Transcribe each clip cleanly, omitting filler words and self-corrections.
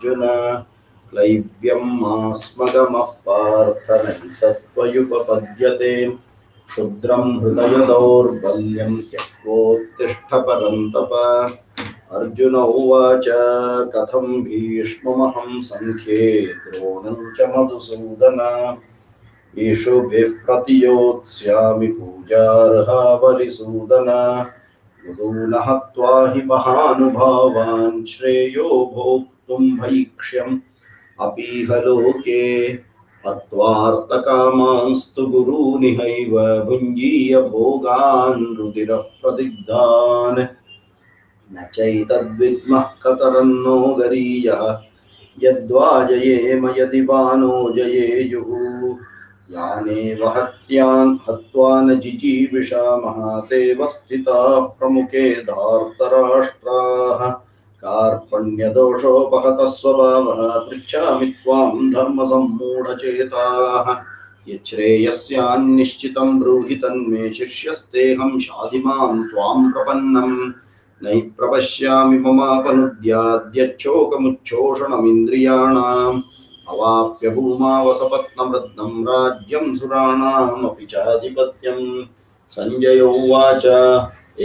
अर्जुन क्लैब्यं मास्मगमः पार्थ नैतत्त्वयुपपद्यते क्षुद्रं हृदय दौर्बल्यं त्यक्त्वोत्तिष्ठ परन्तप अर्जुन उवाच कथं भीष्ममहं संख्ये द्रोणं च मधुसूदन ईशुभिः प्रतियोत्स्यामि पूजार्हा वरिसूदन गुरून् हत्वा हि महानुभावान् श्रेयो भोक्तुं भैक्ष्यम् अपीह लोके हत्वार्थकामांस्तु गुरूनिहैव भुञ्जीय भोगान् रुधिरः प्रदिग्धान् न चैतद्विद्मः कतरन्नो गरीयः यद्वा जयेम यदि वा नो जयेयुः यानेव हत्वा न जिजीविषामः तेव स्थिताः प्रमुखे धार्तराष्ट्राः कार्पण्यदोषोपहतः स्वभावः पृच्छामि त्वां धर्मसम्मूढचेताः यच्छ्रेयस्यान्निश्चितं ब्रूहि तन्मे शिष्यस्तेऽहं शाधिमां त्वां प्रपन्नम् नै प्रपश्यामि ममापनुद्याद्यच्छोकमुच्छोषणमिन्द्रियाणाम् अवाप्य भूमावसपत्नवृद्धं राज्यं सुराणामपि चाधिपत्यम् सञ्जय उवाच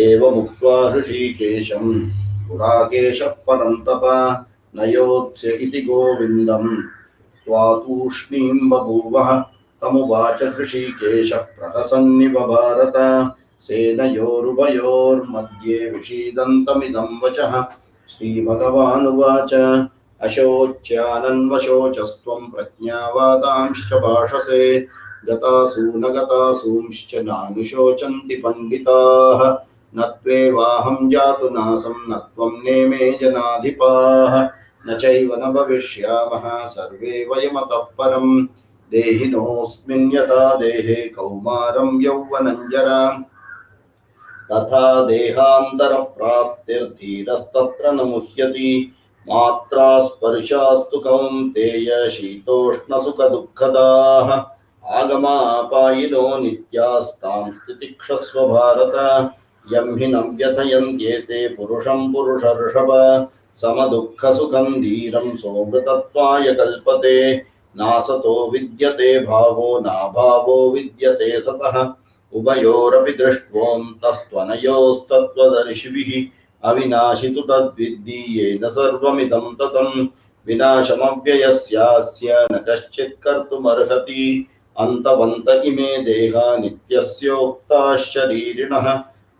एवमुक्त्वा हृषीकेशं गुडाकेशः परन्तप न योत्स्य इति गोविन्दं त्वा तूष्णीं बभूवः तमुवाच हृषीकेशः प्रहसन्निव भारत सेनयोरुभयोर्मध्ये विषीदन्तमिदं वचः श्रीभगवानुवाच अशोच्यानन्वशोचस्त्वं प्रज्ञावादांश्च भाषसे गतासु न गतासूंश्च नानुशोचन्ति पण्डिताः न त्वेवाहं जातु नासं न त्वं नेमे जनाधिपाः न चैव न भविष्यामः सर्वे वयमतः परं देहिनोऽस्मिन् यथा देहे कौमारं यौवनं जरा तथा देहान्तरप्राप्तिर्धीरस्तत्र न मुह्यति मात्रा स्पर्शास्तु कौन्तेय शीतोष्णसुखदुःखदाः आगमापायिनो नित्यास्तां स्थितिक्षस्व भारत यं हि न व्यथयन्त्येते पुरुषं पुरुषर्षभ समदुःखसुखं धीरं सोऽमृतत्वाय कल्पते नासतो विद्यते भावो नाभावो विद्यते सतः उभयोरपि दृष्ट्वोऽन्तस्त्वनयोस्तत्त्वदर्शिभिः अविनाशि तु तद्विद्धि येन सर्वमिदं ततं विनाशमव्ययस्यास्य न कश्चित् कर्तुमर्हति अन्तवन्त इमे देहा नित्यस्योक्ताः शरीरिणः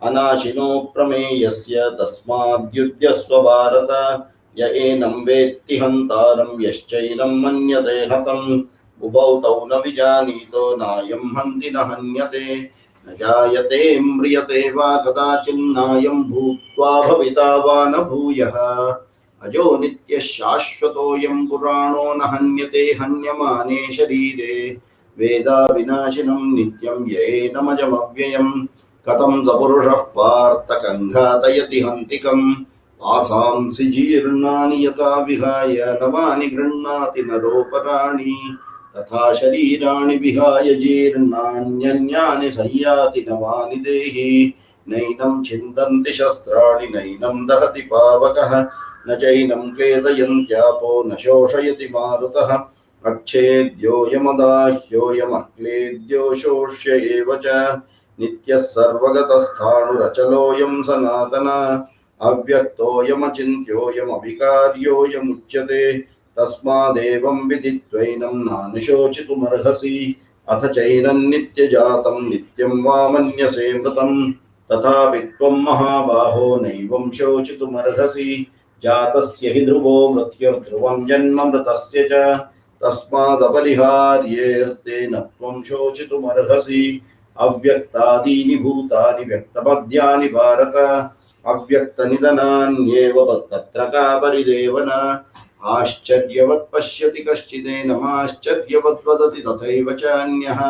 अनाशिनो प्रमेयस्य तस्माद्युध्यस्व भारत य एनं वेत्ति हन्तारं यश्चैनं मन्यते हतम् उभौ तौ न विजानीतो नायं हन्ति न हन्यते न जायते म्रियते वा कदाचिन्नायं भूत्वा भविता वा न भूयः अजो नित्यः शाश्वतोऽयं पुराणो न हन्यते हन्यमाने शरीरे वेदा विनाशिनं नित्यं येनमजमव्ययम् कथं स पुरुषः पार्थ कङ्घातयति हन्तिकम् आसांसि जीर्णानि यथा विहाय नवानि गृह्णाति नरोपराणि तथा शरीराणि विहाय जीर्णान्यन्यानि संयाति नवानि देहि नैनं छिन्दन्ति शस्त्राणि नैनं दहति पावकः न चैनं क्लेदयन्त्यापो न शोषयति मारुतः अच्छेद्योऽयमदाह्योऽयमक्लेद्यो शोष्य एव च नित्यः सर्वगतस्थाणुरचलोऽयं सनातन अव्यक्तोऽयमचिन्त्योऽयमविकार्योऽयमुच्यते तस्मादेवं विदित्वैनं नानुशोचितुमर्हसि अथ चैनं नित्यजातं नित्यं वा मन्यसे मृतं तथापि त्वं महाबाहो नैवं शोचितुमर्हसि जातस्य हि ध्रुवो मृत्युर्ध्रुवं जन्म मृतस्य च तस्मादपरिहार्येऽर्थे न त्वं शोचितुमर्हसि अव्यक्तादीनि भूतानि व्यक्तपद्यानि भारत अव्यक्तनिधनान्येव तत्र का परिदेवना आश्चर्यवत् पश्यति कश्चिदेनमाश्चर्यवद् वदति तथैव चान्यः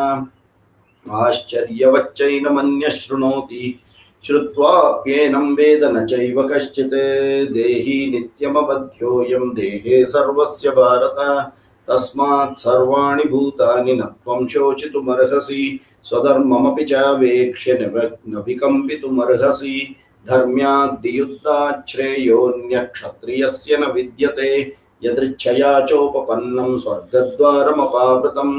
आश्चर्यवच्चैनमन्यः शृणोति श्रुत्वाप्येनं वेद न चैव कश्चित् देही नित्यमबध्योऽयं देहे सर्वस्य भारत तस्मात् सर्वाणि भूतानि न त्वं शोचितुमर्हसि स्वधर्ममपि चावेक्ष्य न विकम्पितुमर्हसि धर्म्याद्धियुद्धाच्छ्रेयोऽन्यक्षत्रियस्य न विद्यते यदृच्छया चोपपन्नं स्वर्गद्वारमपावृतं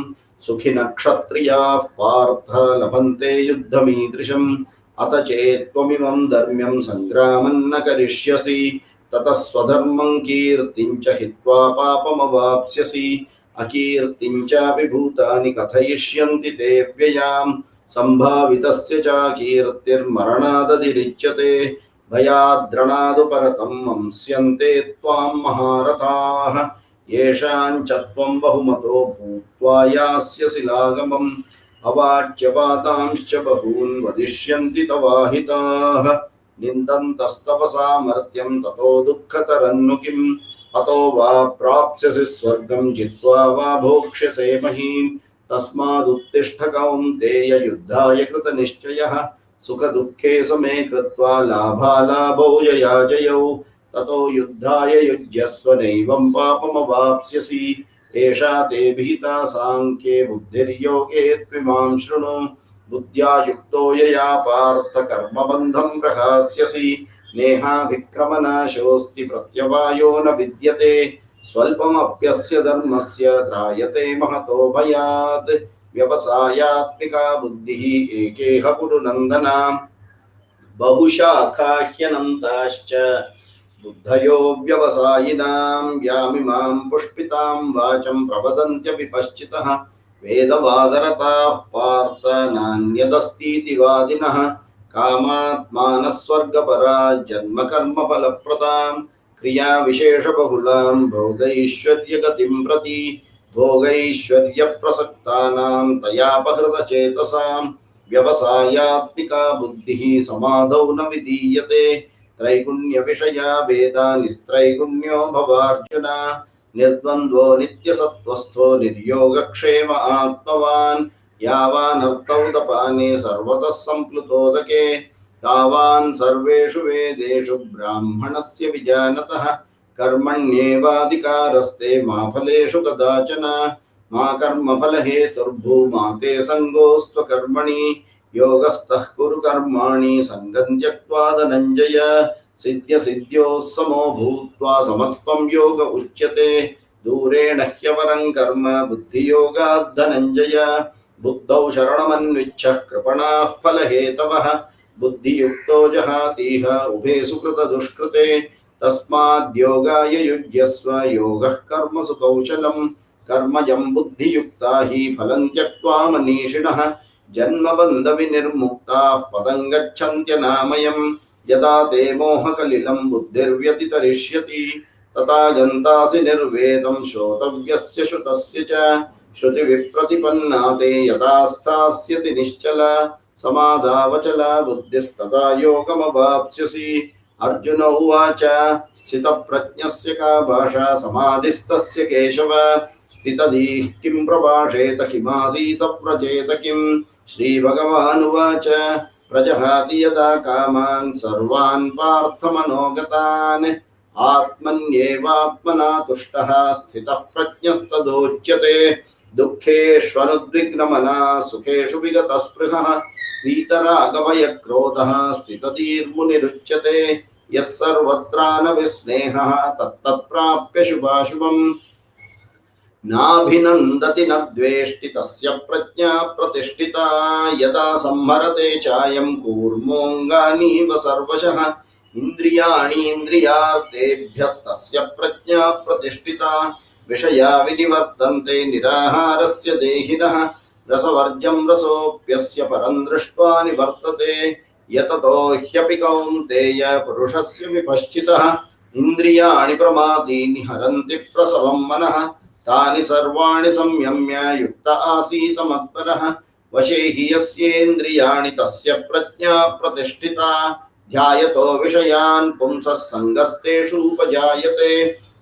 सुखिनः क्षत्रियाः पार्थ लभन्ते युद्धमीदृशम् अत चेत्त्वमिमं धर्म्यं सङ्ग्रामं न करिष्यसि ततः स्वधर्मं कीर्तिं च हित्वा पापमवाप्स्यसि अकीर्तिं चापि भूतानि कथयिष्यन्ति ते व्ययाम् सम्भावितस्य च कीर्तिर्मरणादतिरिच्यते भयाद्रणादुपरतं मंस्यन्ते त्वां महारथाः येषां च त्वं बहुमतो भूत्वा यास्यसि लाघवम् अवाच्यपातांश्च बहून् वदिष्यन्ति तवाहिताः निन्दन्तस्तव सामर्थ्यं ततो दुःखतरन्नु किम् अतो वा प्राप्स्यसि स्वर्गं जित्वा वा भोक्ष्यसे महीम् तस्मादुत्तिष्ठ कौन्तेय युद्धाय कृतनिश्चयः सुखदुःखे समे कृत्वा लाभालाभौ जयाजयौ ततो युद्धाय युज्यस्व नैवं पापमवाप्स्यसि एषा ते विहिता साङ्ख्ये बुद्धिर्योगे त्विमां शृणु बुद्ध्या युक्तो यया पार्थ कर्मबन्धं प्रहास्यसि नेहाभिक्रमनाशोऽस्ति प्रत्यवायो न विद्यते स्वल्पमप्यस्य धर्मस्य त्रायते महतो भयात् व्यवसायात्मिका बुद्धिः एकेह कुरु नन्दन बहुशाखाह्यनन्ताश्च बुद्धयो व्यवसायिनां यामिमां पुष्पितां वाचं प्रवदन्त्यपि पश्चितः वेदवादरताः पार्थ नान्यदस्तीति वादिनः कामात्मानः स्वर्गपरा जन्मकर्मफलप्रदां क्रियाविशेषबहुलां भोगैश्वर्यगतिं प्रति भोगैश्वर्यप्रसक्तानां तयापहृतचेतसां व्यवसायात्मिका बुद्धिः समाधौ न विधीयते त्रैगुण्यविषया वेदा निस्त्रैगुण्यो भवार्जुन निर्द्वन्द्वो नित्यसत्त्वस्थो निर्योगक्षेम आत्मवान् यावानर्थौदपाने सर्वतः सम्प्लुतोदके तावान् सर्वेषु वेदेषु ब्राह्मणस्य विजानतः कर्मण्येवाधिकारस्ते मा फलेषु कदाचन मा कर्मफलहेतुर्भूमा ते सङ्गोऽस्त्वकर्मणि योगस्थः कुरु कर्माणि सङ्गं त्यक्त्वा धनञ्जय सिद्ध्यसिद्ध्योः समो भूत्वा समत्वं योग उच्यते दूरेण ह्यवरं कर्म बुद्धियोगात् धनञ्जय बुद्धौ शरणमन्विच्छः कृपणाः फलहेतवः बुद्धियुक्तो जहातीह उभे सुकृतदुष्कृते तस्माद्योगाय युज्यस्व योगः कर्मसु कौशलम् कर्मजं बुद्धियुक्ता हि फलं त्यक्त्वा मनीषिणः जन्मबन्धविनिर्मुक्ताः पदं गच्छन्त्यनामयम् यदा ते मोहकलिलं बुद्धिर्व्यतितरिष्यति तथा गन्तासि निर्वेदं श्रोतव्यस्य श्रुतस्य च श्रुतिविप्रतिपन्ना ते यदा स्थास्यति निश्चला समाधावचला बुद्धिस्तदा योगमवाप्स्यसि अर्जुन उवाच स्थितप्रज्ञस्य का भाषा समाधिस्तस्य केशव स्थितधीः किं प्रभाषेत किमासीत व्रजेत किम् श्रीभगवानुवाच प्रजहाति यदा कामान् सर्वान् पार्थमनोगतान् आत्मन्येवात्मना तुष्टः स्थितः प्रज्ञस्तदोच्यते दुःखेष्वनुद्विग्नमनः सुखेषु विगतस्पृहः वीतरागभयक्रोधः स्थितधीर्मुनिरुच्यते यः सर्वत्रानविस्नेहः तत्तत्प्राप्य शुभाशुभम् नाभिनन्दति न द्वेष्टि तस्य प्रज्ञा प्रतिष्ठिता यदा संहरते चायं कूर्मोऽङ्गानीव सर्वशः इन्द्रियाणीन्द्रियार्थेभ्यस्तस्य प्रज्ञा प्रतिष्ठिता विषया विनिवर्तन्ते निराहारस्य देहिनः रसवर्जं रसोऽप्यस्य परं दृष्ट्वा निवर्तते यततो ह्यपि कौन्तेय पुरुषस्य विपश्चितः इन्द्रियाणि प्रमादीनि हरन्ति प्रसवं मनः तानि सर्वाणि संयम्य युक्त आसीत मत्परः वशे हि यस्येन्द्रियाणि तस्य प्रज्ञा प्रतिष्ठिता ध्यायतो विषयान् पुंसः सङ्गस्तेषूपजायते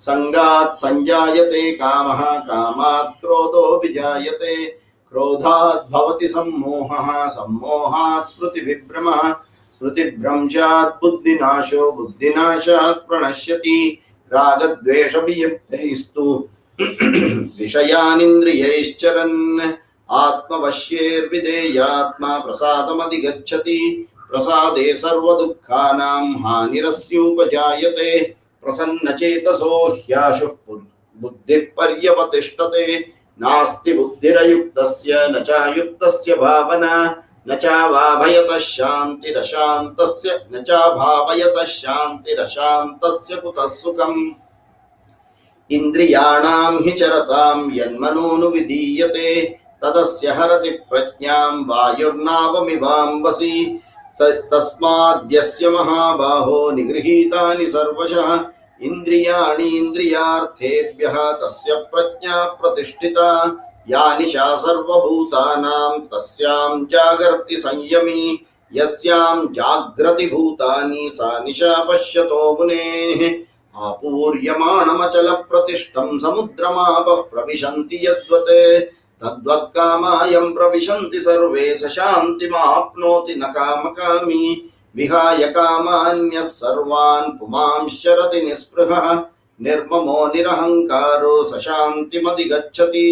सङ्गात् सञ्जायते कामः कामात् क्रोधो विजायते क्रोधात् भवति सम्मोहः सम्मोहात् स्मृतिविभ्रमः स्मृतिभ्रंशात् बुद्धिनाशो बुद्धिनाशात् प्रणश्यति रागद्वेषवियुक्तैस्तु विषयानिन्द्रियैश्चरन् आत्मवश्यैर्विधेयात्मा प्रसादमधिगच्छति प्रसादे सर्वदुःखानां हानिरस्योपजायते प्रसन्नचेतसो ह्याशुः बुद्धिः पर्यवतिष्ठते नास्ति बुद्धिरयुक्तस्य न चायुक्तस्य भावना न चाभावयतः शान्तिरशान्तस्य न चाभावयतः शान्तिरशान्तस्य कुतः सुखम् इन्द्रियाणां हि चरतां यन्मनोनुविधीयते तदस्य हरति प्रज्ञां वायुर्नावमिवाम्बसि तस्माद्यस्य महाबाहो निगृहीतानि सर्वशः इन्द्रियाणि इन्द्रियार्थेभ्यः तस्य प्रज्ञा प्रतिष्ठिता या निशा सर्वभूतानां तस्यां जागर्ति संयमी यस्यां जाग्रति भूतानि सा निशा पश्यतो मुनेः आपूर्यमाणमचलप्रतिष्ठं समुद्रमापः प्रविशन्ति यद्वत् तद्वत्कामायं प्रविशन्ति सर्वे स शान्तिमाप्नोति न कामकामी विहाय कामान्यः सर्वान् पुमांश्चरति निःस्पृहः निर्ममो निरहङ्कारो स शान्तिमधिगच्छति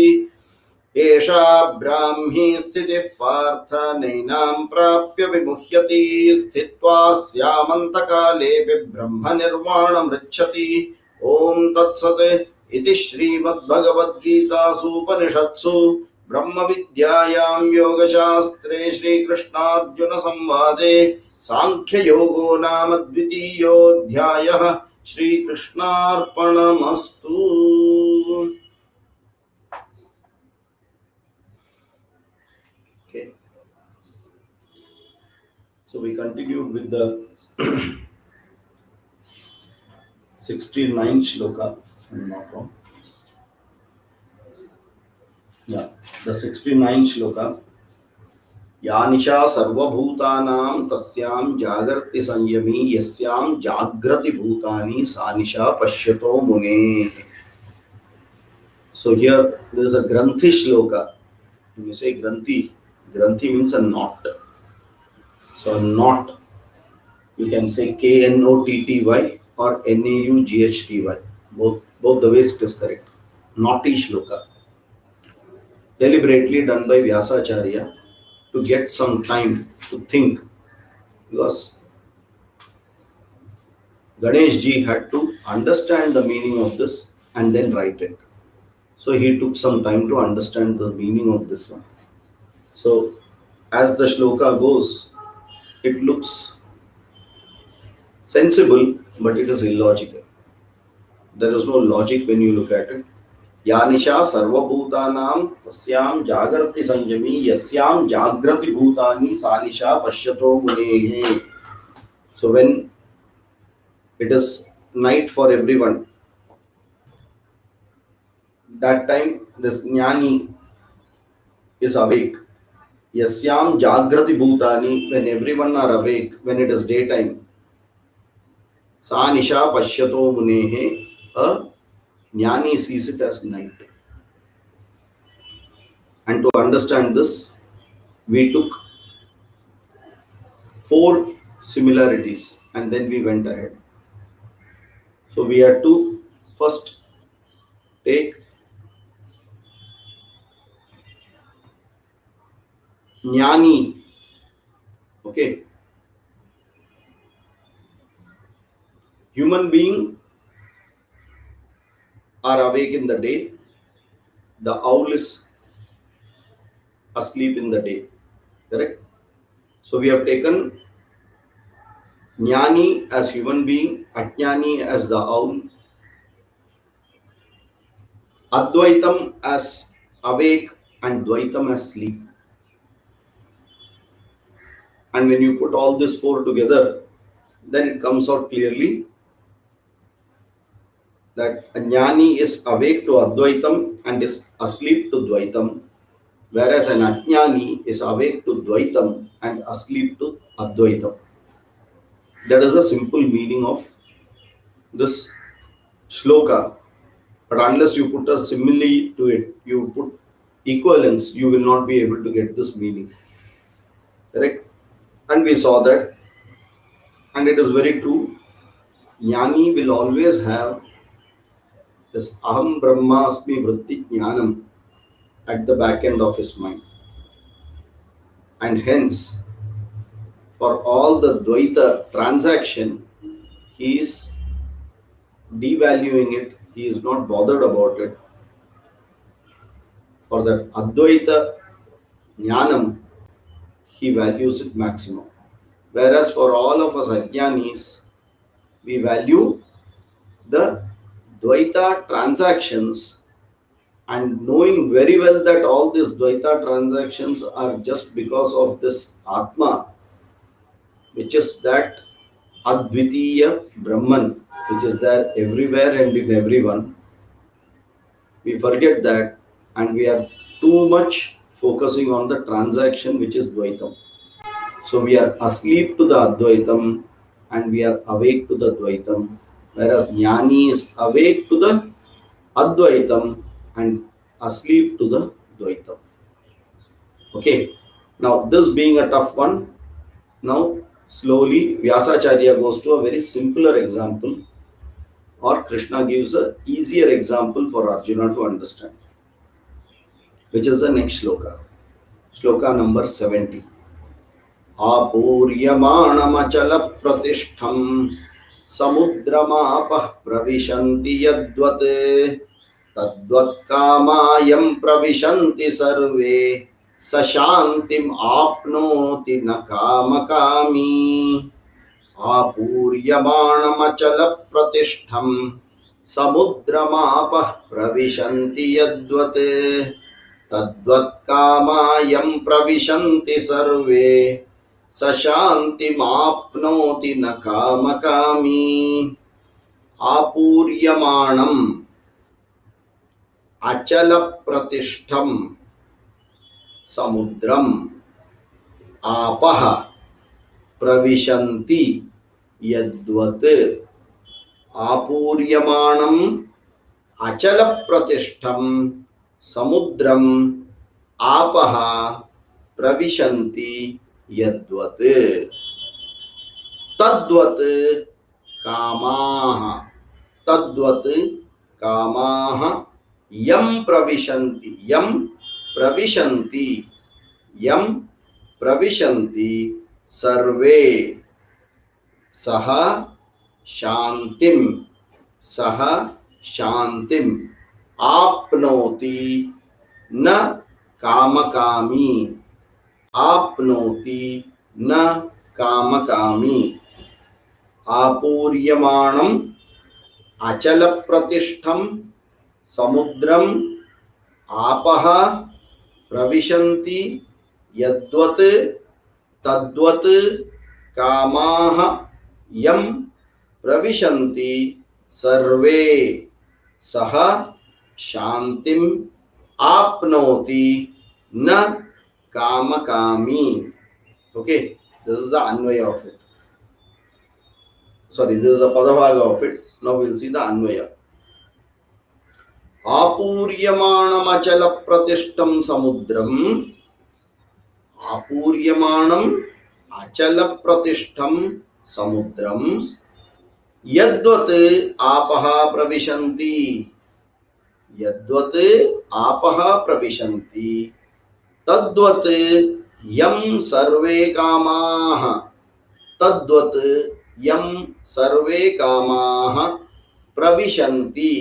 एषा ब्राह्मी स्थितिः पार्थ नैनां प्राप्य विमुह्यति स्थित्वा स्यामन्तकालेऽपि ब्रह्मनिर्वाणमृच्छति ॐ तत्सत् इति श्रीमद्भगवद्गीतासूपनिषत्सु ब्रह्मविद्यायां योगशास्त्रे श्रीकृष्णार्जुनसंवादे सांख्ययोगो नाम द्वितीयोऽध्यायः श्रीकृष्णार्पणमस्तु। Okay. So we continued with the 69th shloka, if I'm not wrong. Yeah, the 69th shloka. यानिशा सर्वभूतानां तस्यां जागर्ति संयमी यस्यां जाग्रति भूतानि सा निशा पश्यतो मुनेः. So here there is a granthi shloka. When you say granthi, granthi means a knot. So a knot, you can say Knotty or Naughty. Both the ways it is correct. Naughty shloka. Deliberately done by Vyasacharya to get some time to think, because Ganesh ji had to understand the meaning of this and then write it. So he took some time to understand the meaning of this one. So as the shloka goes, it looks sensible, but it is illogical. There is no logic when you look at it. यानिशा सर्वभूतानां तस्यां जागर्ति संयमी यस्यां जाग्रति भूतानि सा निशा पश्यतो मुनेः. So when it is night for everyone, that time this jnani is awake. Yasyam jagrati bhutani, when everyone are awake, when it is daytime. Sa nisha pashyato munehe, a jnani sees it as night. And to understand this, we took 4 similarities and then we went ahead. So we had to first take jnani. Okay. Human being are awake in the day. The owl is asleep in the day. Correct? So we have taken jnani as human being, ajnani as the owl, advaitam as awake and dvaitam as sleep. And when you put all these 4 together, then it comes out clearly that a jnani is awake to advaitam and is asleep to dvaitam, whereas an ajnani is awake to dvaitam and asleep to advaitam. That is the simple meaning of this shloka. But unless you put a simile to it, you put equivalence, you will not be able to get this meaning. Correct? And we saw that, and it is very true. Jnani will always have this aham brahmasmi vritti jnanam at the back end of his mind. And hence, for all the dvaita transaction, he is devaluing it. He is not bothered about it. For that Advaita Jnanam, he values it maximum. Whereas for all of us Ajnanis, we value the Dvaita transactions, and knowing very well that all these Dvaita transactions are just because of this Atma, which is that Advitiya Brahman, which is there everywhere and in everyone. We forget that, and we are too much focusing on the transaction which is Dvaitam. So we are asleep to the Advaitam and we are awake to the Dvaitam, whereas Jnani is awake to the Advaitam and asleep to the Dvaitam. Okay, now this being a tough one, now slowly Vyasacharya goes to a very simpler example, or Krishna gives a easier example for Arjuna to understand, which is the next shloka. Shloka number 70. आपूर्यमाणमचलप्रतिष्ठं समुद्रमापः प्रविशन्ति यद्वत् तद्वत्कामायं प्रविशन्ति सर्वे स शान्तिम् आप्नोति न कामकामी आपूर्यमाणमचलप्रतिष्ठं समुद्रमापः प्रविशन्ति यद्वत् तद्वत्कामायं प्रविशन्ति सर्वे स शान्तिमाप्नोति न कामकामी आपूर्यमाणम् अचलप्रतिष्ठं समुद्रम् आपः प्रविशन्ति यद्वत् आपूर्यमाणम् अचलप्रतिष्ठं समुद्रम् आपः प्रविशन्ति यद्वत् तद्वत् कामाः यं प्रविशन्ति सर्वे सह शान्तिम् आप्नोति न कामकामी आपूर्यमाणम् अचलप्रतिष्ठं समुद्रम् आपः प्रविशन्ति यद्वत् तद्वत् कामाः यं प्रविशन्ति सर्वे सह शान्तिम् आप्नोति न कामकामी. Okay, this is the Anvaya of it. Sorry, this is the Padavaga of it. Now we'll see the Anvaya. आपूर्यमाणम् अचलप्रतिष्ठं समुद्रम् आपूर्यमाणम् अचलप्रतिष्ठं समुद्रम् यद्वत् आपः प्रविशन्ति तद्वत् यं सर्वे कामाः प्रविशन्ति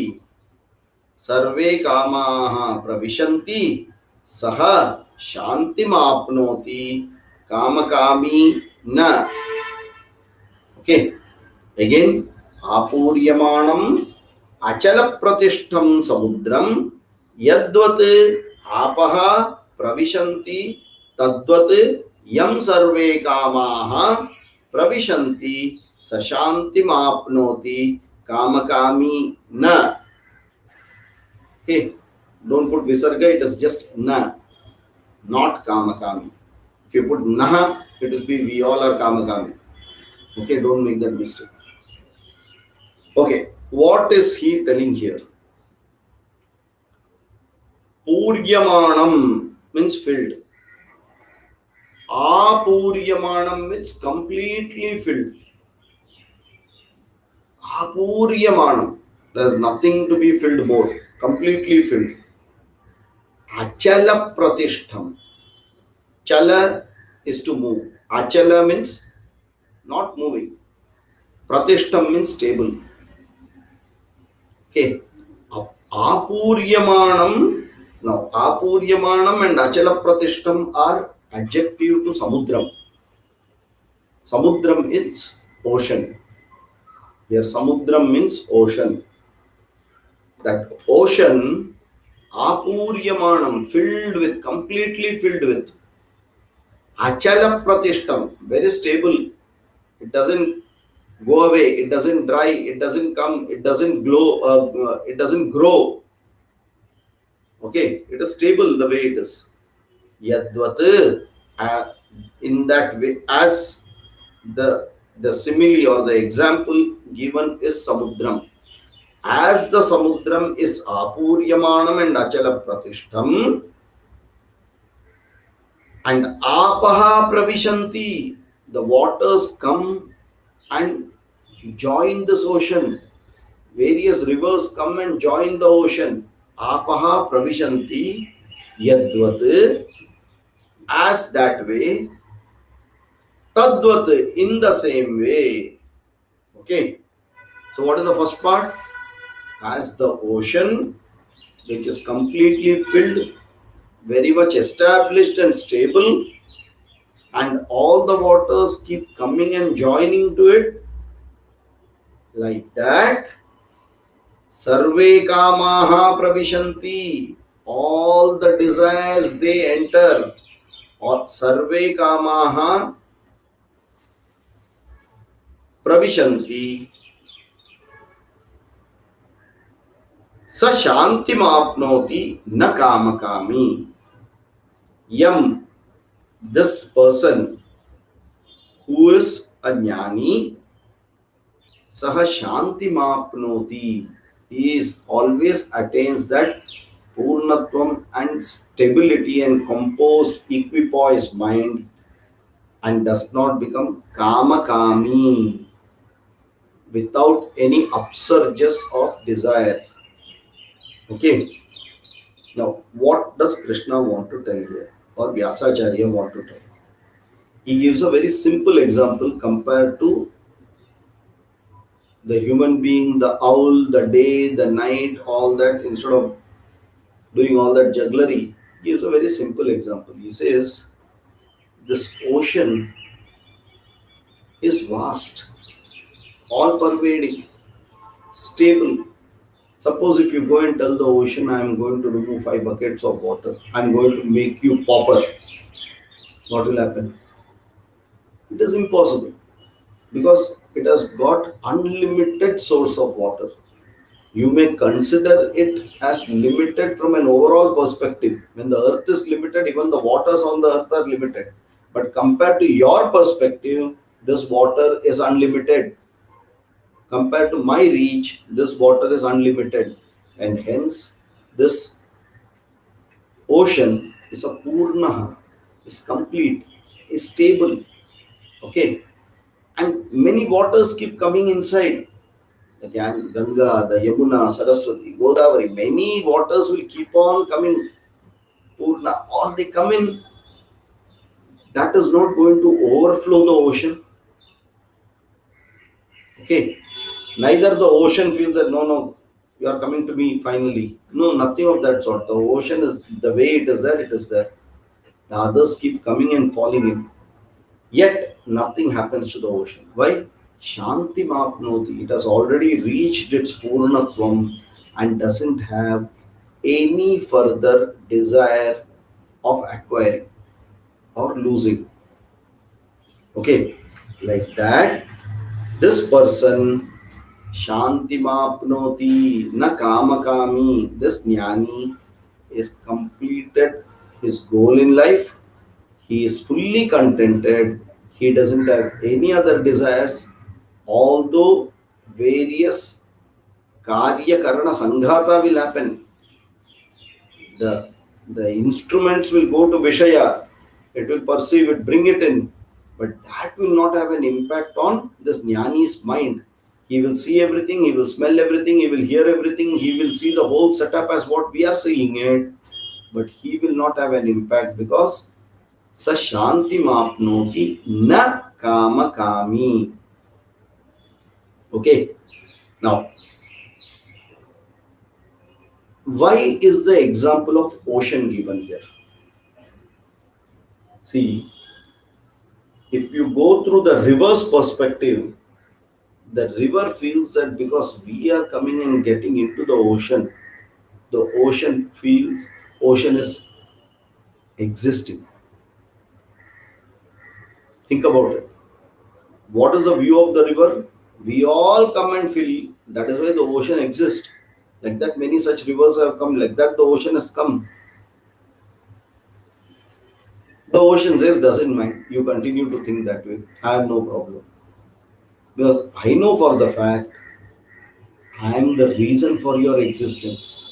सः शान्तिमाप्नोति कामकामी न. Okay, again, आपूर्यमाणम् अचलप्रतिष्ठं समुद्रम् यद्वत् आपः प्रविशन्ति तद्वत् यं सर्वे कामाः प्रविशन्ति स शान्तिमाप्नोति कामकामी न. Okay, don't put visarga, it is just na, not kamakami. If you put naha, it will be we all are kamakami. Okay, don't make that mistake. Okay, what is he telling here? Puryamanam means filled. Apuryamanam means completely filled. Apuryamanam, there is nothing to be filled more. Completely filled. Achala pratishtham. Chala is to move. Achala means not moving. Pratishtham means stable. Okay. Apuryamanam. Now, Apuryamanam and Achala Pratishtam are adjective to Samudram. Samudram is ocean. Here, Samudram means ocean. That ocean, Apuryamanam, filled with, completely filled with. Achala Pratishtam, very stable. It doesn't go away, it doesn't dry, it doesn't come, it doesn't glow, it doesn't grow. Okay, it is stable the way it is. Yadvat, in that way, as the simile or the example given is Samudram. As the Samudram is Apuryamanam and Achala Pratishtam, and Apaha Pravishanti, the waters come and join this ocean. Various rivers come and join the ocean. Apaha Pravishanti Yadvat, as that way, Tadvat, in the same way. Okay. So, what is the first part? As the ocean, which is completely filled, very much established and stable, and all the waters keep coming and joining to it, like that, Sarve Kamaha Pravishanti, all the desires they enter, or Sarve Kamaha Pravishanti, Sa Shantimapnoti Na Kamakami. Yam, this person who is a jnani, Saha Shantimapnoti, he is always attains that Purnatvam and stability and composed equipoised mind, and does not become Kamakami without any upsurges of desire. Okay. Now, what does Krishna want to tell here, or Vyasacharya want to tell? He gives a very simple example compared to the human being, the owl, the day, the night, all that. Instead of doing all that jugglery, he gives a very simple example. He says, this ocean is vast, all pervading, stable. Suppose if you go and tell the ocean, I am going to remove 5 buckets of water, I am going to make you pauper, what will happen? It is impossible, because it has got unlimited source of water. You may consider it as limited from an overall perspective. When the earth is limited, even the waters on the earth are limited. But compared to your perspective, this water is unlimited. Compared to my reach, this water is unlimited. And hence, this ocean is a purna, is complete, is stable. Okay. And many waters keep coming inside. The Ganga, the Yamuna, Saraswati, Godavari, many waters will keep on coming. Purna, all they come in, that is not going to overflow the ocean. Okay. Neither the ocean feels that, no, you are coming to me finally. No, nothing of that sort. The ocean is the way it is there, it is there. The others keep coming and falling in. Yet, nothing happens to the ocean. Why? Shanti Mapnoti. It has already reached its Purnatvam and doesn't have any further desire of acquiring or losing. Okay, like that, this person Shanti Mapnoti Na Kamakami, this Jnani is completed his goal in life. He is fully contented. He doesn't have any other desires, although various Karya Karana Sanghata will happen. The instruments will go to Vishaya, it will perceive it, bring it in, but that will not have an impact on this Jnani's mind. He will see everything, he will smell everything, he will hear everything, he will see the whole setup as what we are seeing it, but he will not have an impact because Sa Shanti Mapnoti Na Kama Kami. Okay, now Why is the example of ocean given here? See, if you go through the reverse perspective, the river feels that because we are coming and getting into the ocean feels ocean is existing. Think about it. What is the view of the river? We all come and feel that is why the ocean exists. Like that, many such rivers have come. Like that, the ocean has come. The ocean says doesn't mind. You continue to think that way. I have no problem because I know for the fact I am the reason for your existence.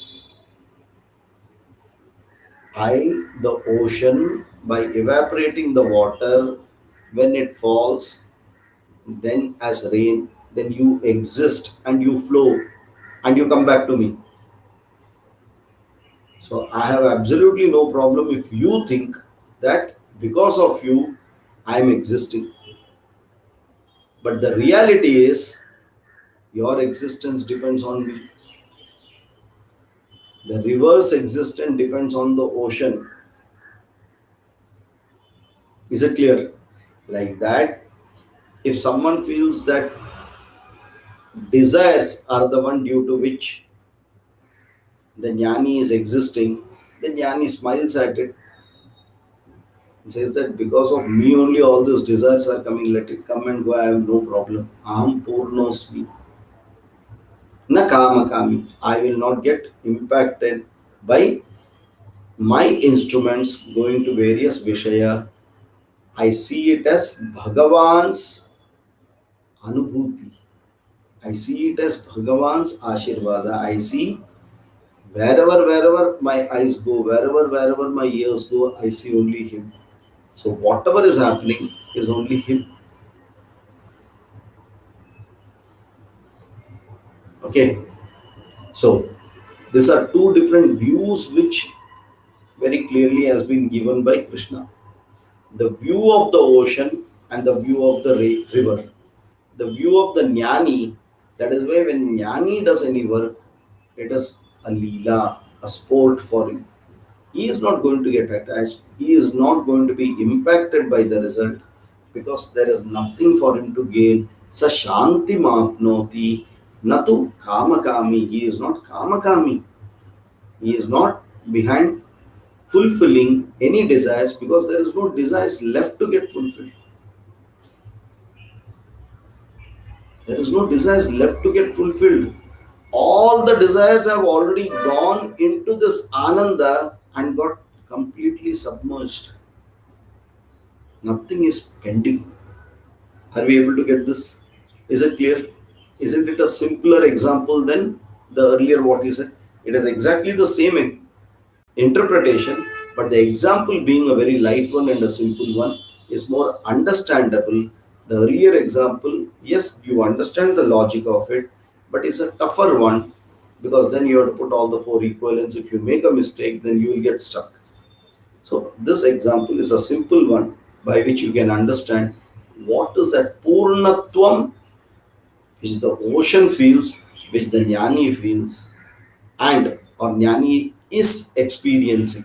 The ocean, by evaporating the water, when it falls, then as rain, then you exist and you flow and you come back to me. So I have absolutely no problem if you think that because of you, I am existing. But the reality is, your existence depends on me. The river's existence depends on the ocean. Is it clear? Like that, if someone feels that desires are the one due to which the jnani is existing, then jnani smiles at it and says that because of me only all these desires are coming, let it come and go, I have no problem. Aham purnosmi, na kama kami. I will not get impacted by my instruments going to various vishaya. I see it as Bhagavan's anubhuti. I see it as Bhagavan's Ashirvada. I see wherever my eyes go, wherever my ears go, I see only Him. So whatever is happening is only Him. Okay. So these are two different views which very clearly has been given by Krishna. The view of the ocean and the view of the river. The view of the jnani, that is why when jnani does any work, it is a leela, a sport for him. He is not going to get attached. He is not going to be impacted by the result because there is nothing for him to gain. Sa shanti mapnoti natu kamakami. He is not kamakami. He is not behind fulfilling any desires because there is no desires left to get fulfilled. There is no desires left to get fulfilled. All the desires have already gone into this ananda and got completely submerged. Nothing is pending. Are we able to get this? Is it clear? Isn't it a simpler example than the earlier what you said? It is exactly the same interpretation, but the example being a very light one and a simple one is more understandable. The earlier example, yes, you understand the logic of it, but it's a tougher one because then you have to put all the four equivalents. If you make a mistake, then you will get stuck. So this example is a simple one by which you can understand what is that purnatvam which the ocean feels, which the jnani feels, and or jnani is experiencing.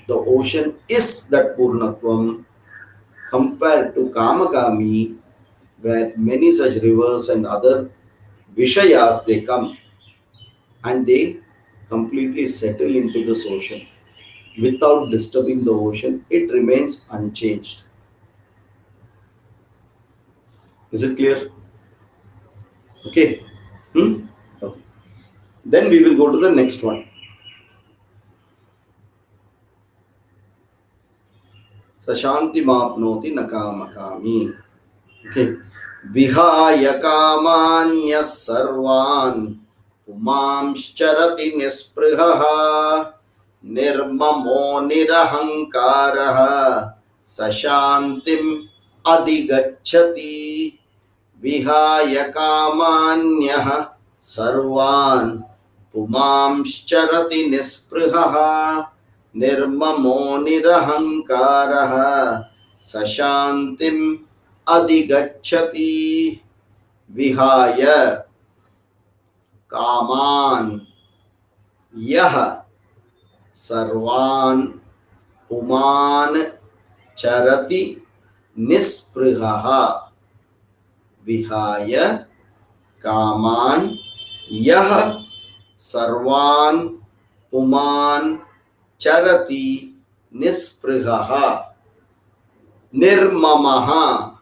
The ocean is that purnatvam compared to kamakami, where many such rivers and other vishayas they come and they completely settle into this ocean without disturbing the ocean. It remains unchanged. Is it clear? Okay. Hmm? Okay. Then we will go to the next one. Sashanti mapnoti nakamakami. Okay. Vihaya kamanyas sarvan pumanscharati nisprihaha nirmamo nirahankaraha sashantim adigacchati. विहाय कामान्यः सर्वान् पुमांश्चरति निःस्पृहः निर्ममो निरहङ्कारः स शान्तिम् अधिगच्छति. विहाय कामान् Yah sarvan puman charati nisprihaha vihaya kaman. Yah sarvan puman charati nisprihaha nirmamaha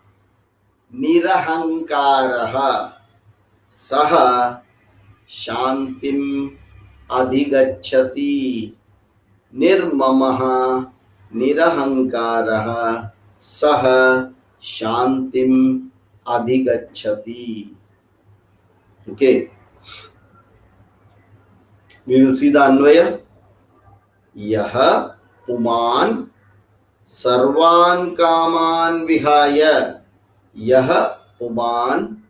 nirahankaraha saha shantim adhigacchati. Nirmamaha nirahankaraha saha shantim adhigacchati. Okay, we will see the Anvaya. Yaha puman sarvan kaman vihaya. Yaha puman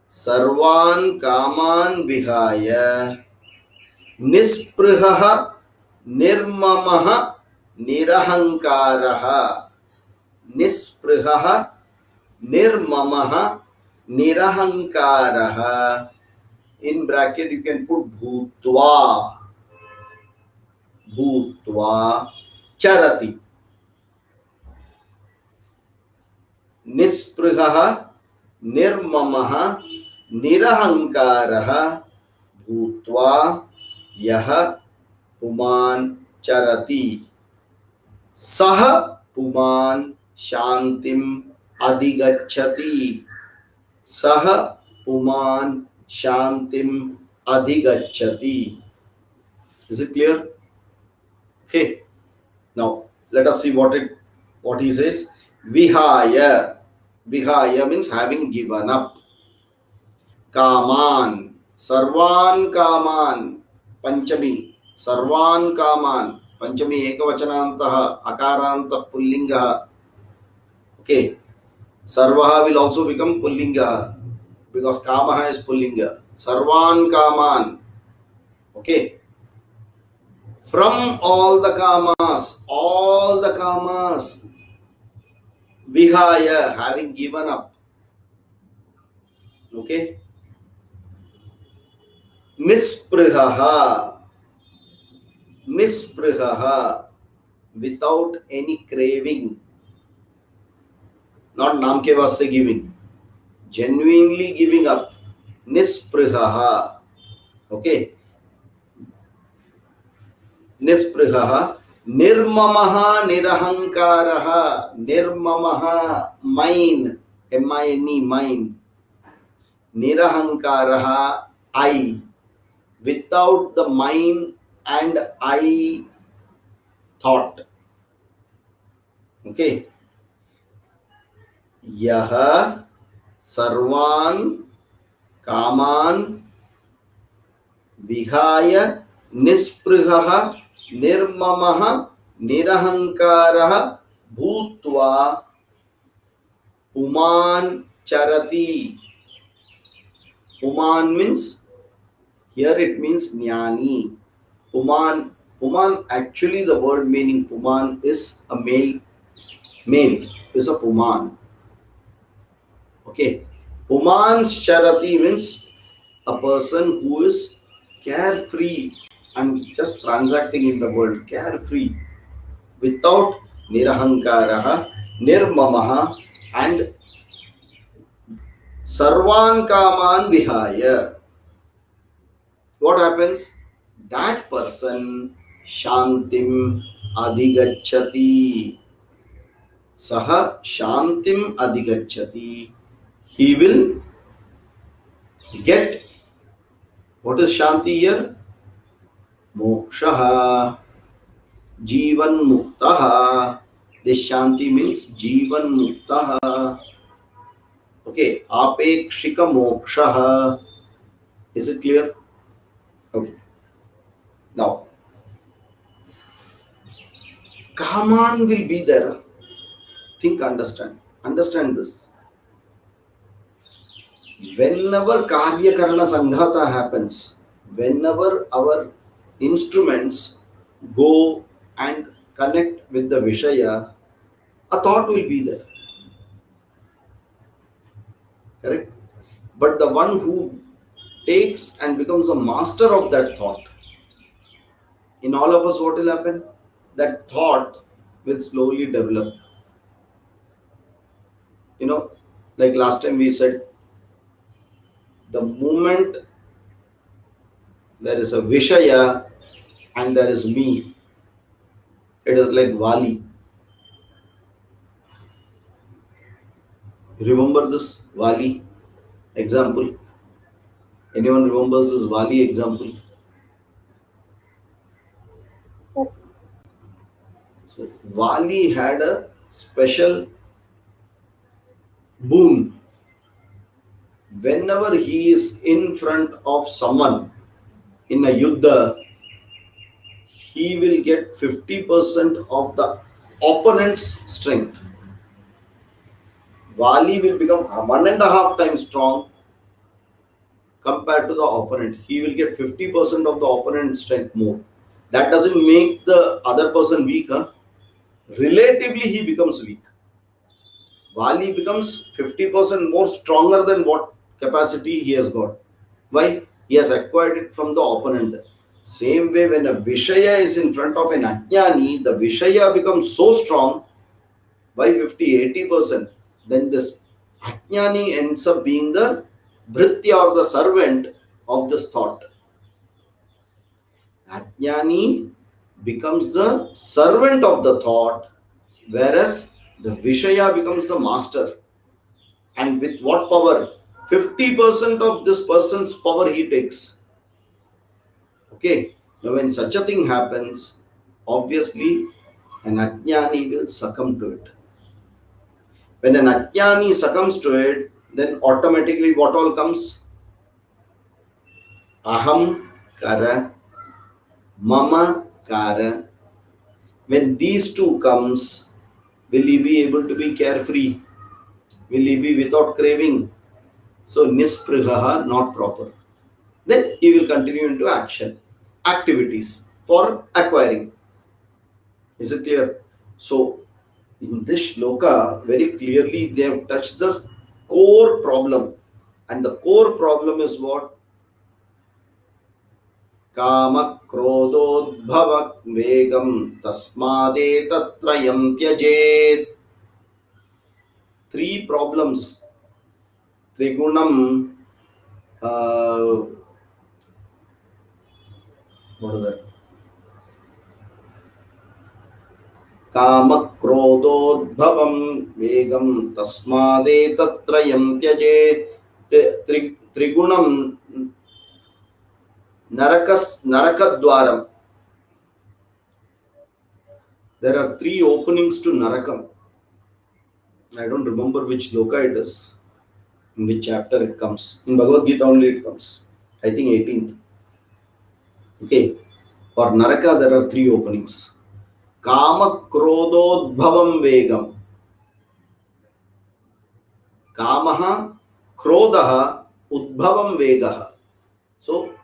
sarvan kaman vihaya nisprihaha nirmamaha nirahankaraha. Nisprihaha nirmamaha nirahankaraha. In bracket you can put bhutva. Bhutva charati. Nisprihaha nirmamaha nirahankaraha bhutva yaha puman charati saha puman shantim adhigacchati. Saha puman shantim adhigacchati. Is it clear? Okay. Now let us see what he says. Vihaya. Vihaya means having given up. Kaman. Sarvan kaman. Panchami. Sarvan kaman. Panchami ekavachanantah akarantah pullinga. Okay. Sarvaha will also become pullinga because kamaha is pullinga. Sarvan kaman. Okay. From all the kamas, vihaya, having given up. Okay. Nisprihaha, without any craving, not namke vaste giving, genuinely giving up. Nisprihaha. Okay. Nisprihaha. Nirmamaha nirahankaraha. Nirmamaha, mine, M-I-N-E, mine. Nirahankaraha, I. Without the mine and I thought. Okay. Yaha sarvan kaman vihaya nisprihaha nirmamaha nirahankaraha bhutva puman charati. Puman means, here it means jnani. Puman, actually the word meaning puman is a male is a puman. Okay. Puman charati means a person who is carefree and just transacting in the world, carefree, without nirahankaraha, nirmamaha, and sarvan kaman vihaya. What happens? That person shantim adhigacchati. Saha shantim adhigacchati. He will get, what is shanti here? Mokshaha. Jivan muktaha. This shanti means jivan muktaha. Okay. Apekshika mokshaha. Is it clear? Okay. Now, Kaman will be there. Think, understand. Understand this. Whenever Karya Karana Sanghata happens, whenever our instruments go and connect with the Vishaya, a thought will be there. Correct? But the one who takes and becomes the master of that thought, In all of us, what will happen? That thought will slowly develop. You know, like last time we said, the moment there is a Vishaya and there is me, it is like Vali. Remember this Vali example? Anyone remembers this Vali example? Yes. So Vali had a special boon. Whenever he is in front of someone in a yuddha, he will get 50% of the opponent's strength. Vali will become 1.5 times strong compared to the opponent. He will get 50% of the opponent's strength more. That doesn't make the other person weak. Huh? Relatively, he becomes weak. Vali becomes 50% more stronger than what capacity he has got. Why? He has acquired it from the opponent. Same way, when a Vishaya is in front of an Ajnani, the Vishaya becomes so strong by 50-80%. Then this Ajnani ends up being the Bhritya or the servant of this thought. Ajnani becomes the servant of the thought, whereas the Vishaya becomes the master. And with what power? 50% of this person's power he takes. Okay. Now, when such a thing happens, obviously an Ajnani will succumb to it. When an Ajnani succumbs to it, then automatically what all comes? Aham kara, mama kara. When these two comes, will he be able to be carefree? Will he be without craving? So nisprihaha, not proper. Then he will continue into action, activities for acquiring. Is it clear? So in this shloka, very clearly they have touched the core problem. And the core problem is what? Kama krododbhava vegam tasmade tatrayam tyajet. Three problems. Trigunam, what is that? कामक्रोधोद्भवं वेगं तस्मादेतत्त्रयं त्यजेत् त्रिगुणं नरकद्वारम. There are three openings to Narakam. I don't remember which loka it is, in which chapter it comes. In Bhagavad Gita only it comes. I think 18th. Okay. For Naraka there are three openings. Kama Krododbhavam Vegam. Kamaha Krodaha Udbhavam Vegaha. So,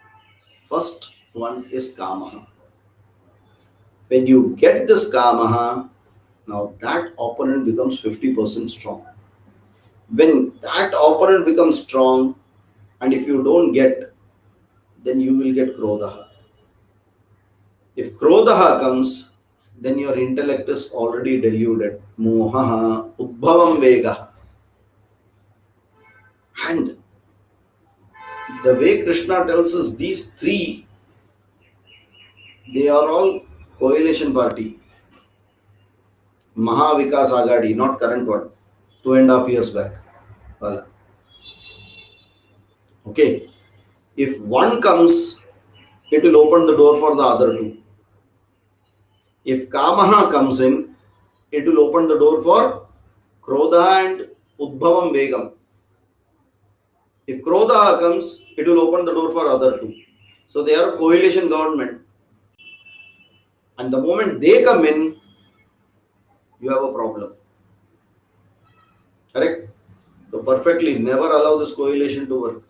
first one is Kamaha. When you get this Kamaha, now that opponent becomes 50% strong. When that opponent becomes strong, and if you don't get, then you will get Krodaha. If Krodaha comes, then your intellect is already deluded. Mohaha Udbhavam Vegaha. And the way Krishna tells us, these three, they are all coalition party. Mahavikas Agadi, not current one, 2.5 years back. Wala. Okay. If one comes, it will open the door for the other two. If Kamaha comes in, it will open the door for Krodha and Udbhavam Vegam. If Krodha comes, it will open the door for other two. So they are a coalition government. And the moment they come in, you have a problem. Correct? So perfectly, never allow this coalition to work.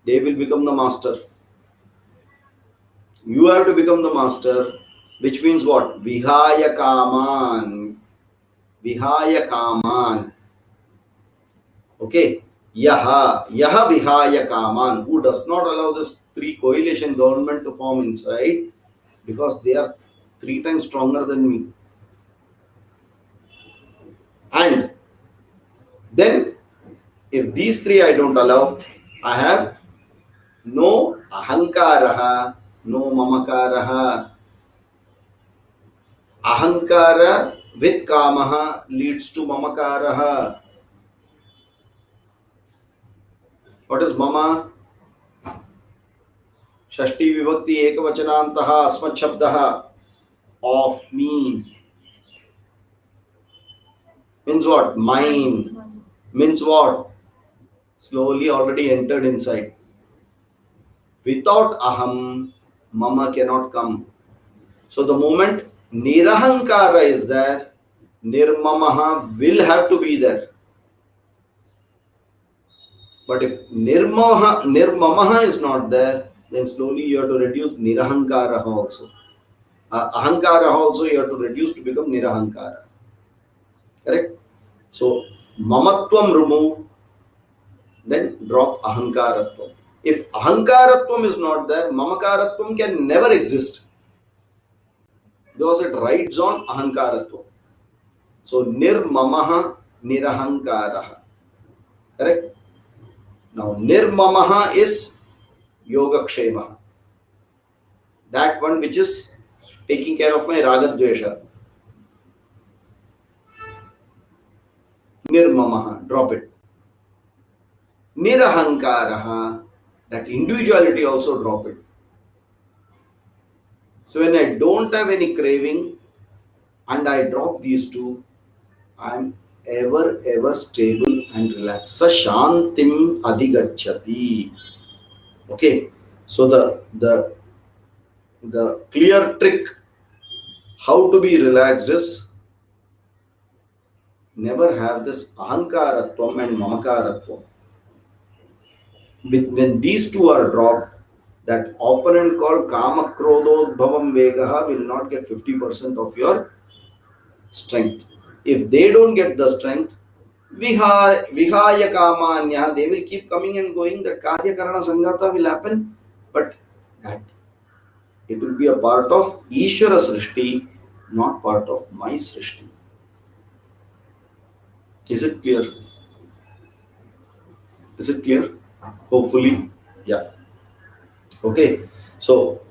They will become the master. You have to become the master, which means what? Vihaya Kaman. Vihaya Kaman. Okay. Yaha Vihaya Kaman. Who does not allow this three coalition government to form inside, because they are 3 times stronger than me. And then, if these three I don't allow, I have no ahankaraha, no mamakaraha. Ahankara with kamaha leads to mamakaraha. What is mama? Shashti vibhakti ekavachanantaha asmat shabdaha, of me. Means what? Mine. Means what? Slowly already entered inside. Without aham, mama cannot come. So the moment nirahankara is there, nirmamaha will have to be there. But if nirmamaha is not there, then slowly you have to reduce nirahankara also. Ahankara also you have to reduce to become nirahankara. Correct? So mamatvam remove, then drop ahankaratvam. If ahankaratvam is not there, mamakaratvam can never exist because it rides on ahankaratvam. So nirmamaha nirahankaraha. Correct? Now nirmamaha is yogakshema. That one which is taking care of my ragadvesha. Nirmamaha, drop it. Nirahankaraha, that individuality also drop it. So when I don't have any craving and I drop these two, I am ever stable and relaxed. Sashantim adhigacchati. Okay. So the clear trick how to be relaxed is never have this ahankaratvam and mamakaratvam. When these two are dropped, that opponent called kama krododbhavam vegaha will not get 50% of your strength. If they don't get the strength, vihaya kamanya, they will keep coming and going. That karya karana sangata will happen, but that it will be a part of Ishvara Srishti, not part of my Srishti. Is it clear? Is it clear? Hopefully, yeah. Okay, so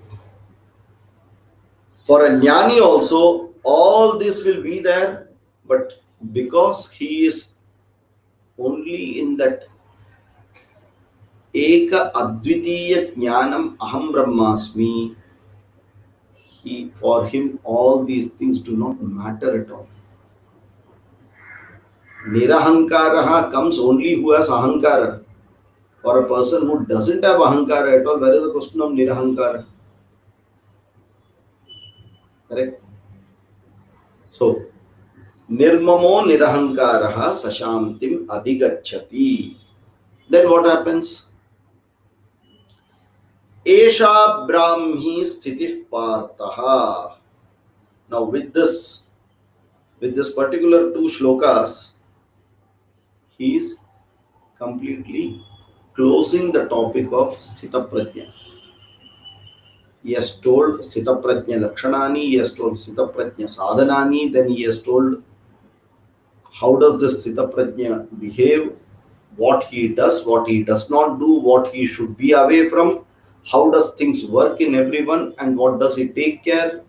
for a jnani also, all this will be there, but because he is only in that eka advitiya jnanam aham brahmasmi, for him all these things do not matter at all. Nirahankaraha comes only who has ahankara. For a person who doesn't have ahankara at all, where is the question of nirahankara? Correct? So, nirmamo nirahankaraha sashantim adhigacchati. Then what happens? Esha brahmi sthitif partaha. Now with this particular two shlokas, he is completely closing the topic of sthita prajna. He has told sthita prajna lakshanani, he has told sthita prajna sadhanani, then he has told how does the sthita prajna behave, what he does not do, what he should be away from, how does things work in everyone, and what does he take care,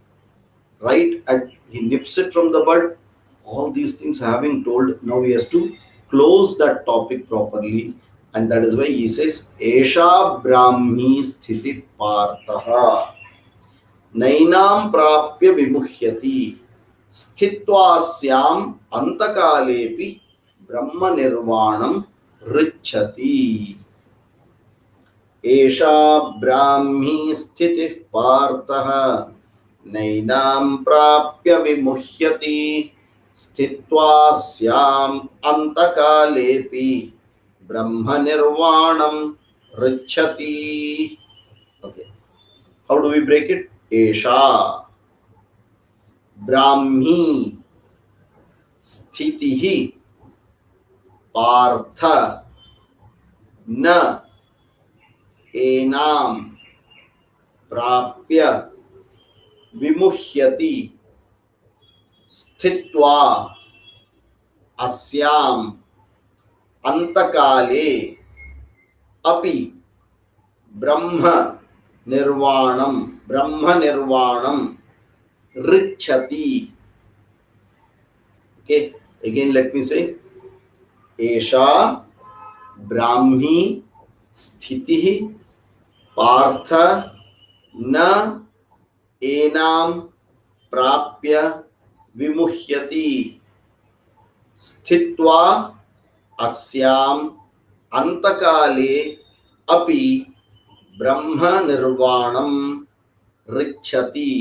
right? And he nips it from the bud. All these things having told, now he has to close that topic properly, and that is why he says, Esha Brahmi Sthiti Partaha Nainam Prapya Vimuhyati Sthitvasyam Antakalepi Brahma Nirvanam Richati. Esha Brahmi Sthiti Partaha Nainam Prapya Vimuhyati Sthitvasyam Antakalepi Brahma Nirvanam Richati. Okay. How do we break it? Esha Brahmi Sthitihi Partha Na Enam Prapya विमुह्यति स्थित्वा अस्याम अंतकाले अपि ब्रह्म निर्वाणम रिच्छति. Okay, again let me say, एषा ब्राह्मी स्थितिः पार्थ न एनां प्राप्य विमुह्यति स्थित्वा अस्याम अंतकाले अपि ब्रह्म निर्वाणम रिच्छति.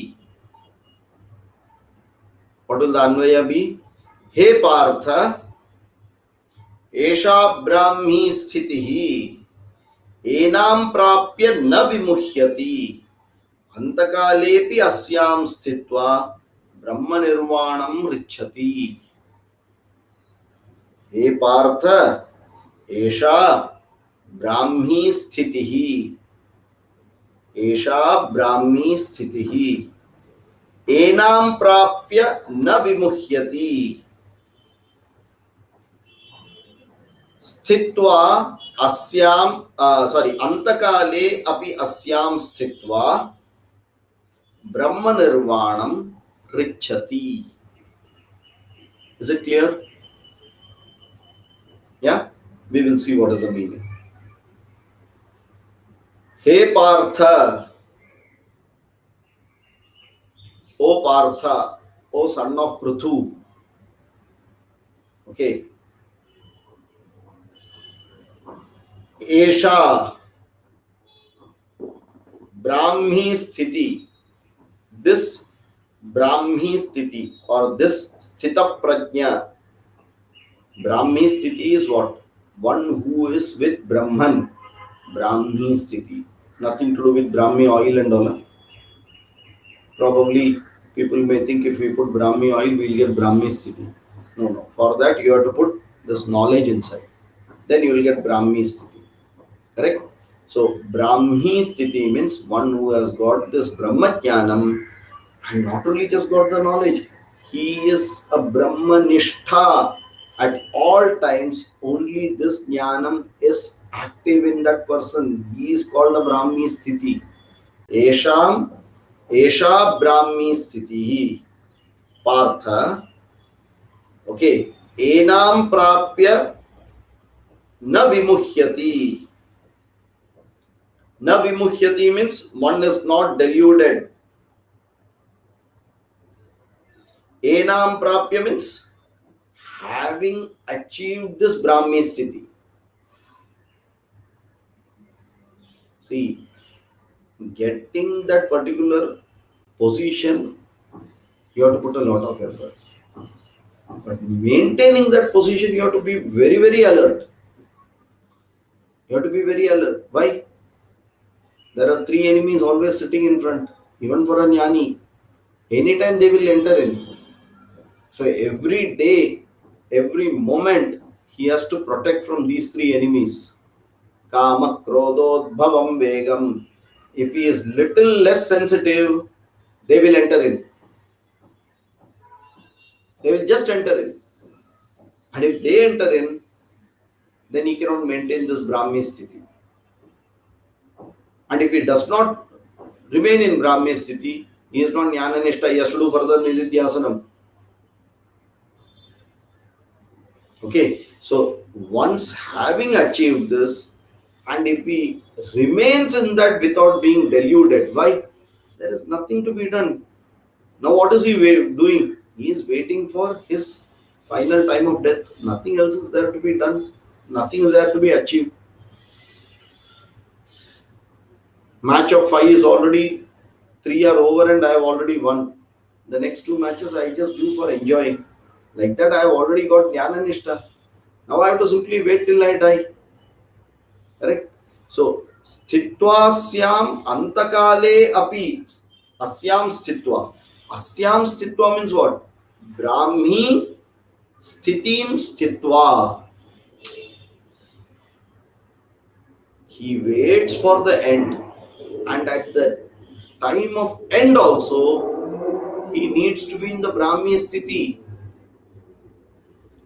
What will the Anvay be? हे पार्थ, एषा ब्राह्मी स्थितिः एनां प्राप्य न विमुह्यति अंतकालेपि अस्यां स्थित्वा ब्रह्म निर्वाणं रिच्छति. हे पार्थ, एषा ब्राह्मी स्थितिः, एषा ब्राह्मी स्थितिः एनां प्राप्य न विमुह्यति स्थित्वा अस्याम अंतकाले अपि अस्यां स्थित्वा ब्रह्म निर्वाणं रिच्छति. Is it clear? Yeah, we will see what is the meaning. Hey Partha, O Partha, O son of Prithu. Okay. एषा ब्राह्मी स्थिति, this ब्राह्मी स्थिति or this स्थित प्रज्ञा. Brahmi sthiti is what? One who is with Brahman. Brahmi sthiti. Nothing to do with Brahmi oil and all. Probably people may think if we put Brahmi oil, we'll get Brahmi sthiti. No. For that you have to put this knowledge inside. Then you will get Brahmi sthiti. Correct? So Brahmi sthiti means one who has got this Brahma Jnanam and not only just got the knowledge, he is a Brahmanishtha. At all times, only this jnanam is active in that person. He is called a Brahmi sthiti. Esha Brahmi sthiti Partha. Okay. Enam prapya na vimuhyati. Na vimuhyati means one is not deluded. Enam prapya means having achieved this Brahmi sthiti. See, getting that particular position, you have to put a lot of effort. But maintaining that position, you have to be very, very alert. You have to be very alert. Why? There are three enemies always sitting in front. Even for a jnani, anytime they will enter in. So every day, every moment, he has to protect from these three enemies. Kama, Krododbhavam, Vegam. If he is little less sensitive, they will enter in. They will just enter in. And if they enter in, then he cannot maintain this Brahmi sthiti. And if he does not remain in Brahmi sthiti, he is not Jnananishta, he has to do further Nididhyasanam. Okay, so once having achieved this, and if he remains in that without being deluded, why? There is nothing to be done. Now what is he doing? He is waiting for his final time of death. Nothing else is there to be done. Nothing is there to be achieved. Match of 5 is already 3 are over and I have already won. The next 2 matches I just do for enjoying. Like that I have already got Jnananishta. Now I have to simply wait till I die. Correct? So, sthitva asyam antakale api asyam sthitva. Asyam sthitva means what? Brahmi sthitim sthitva. He waits for the end. And at the time of end also, He needs to be in the Brahmi sthiti.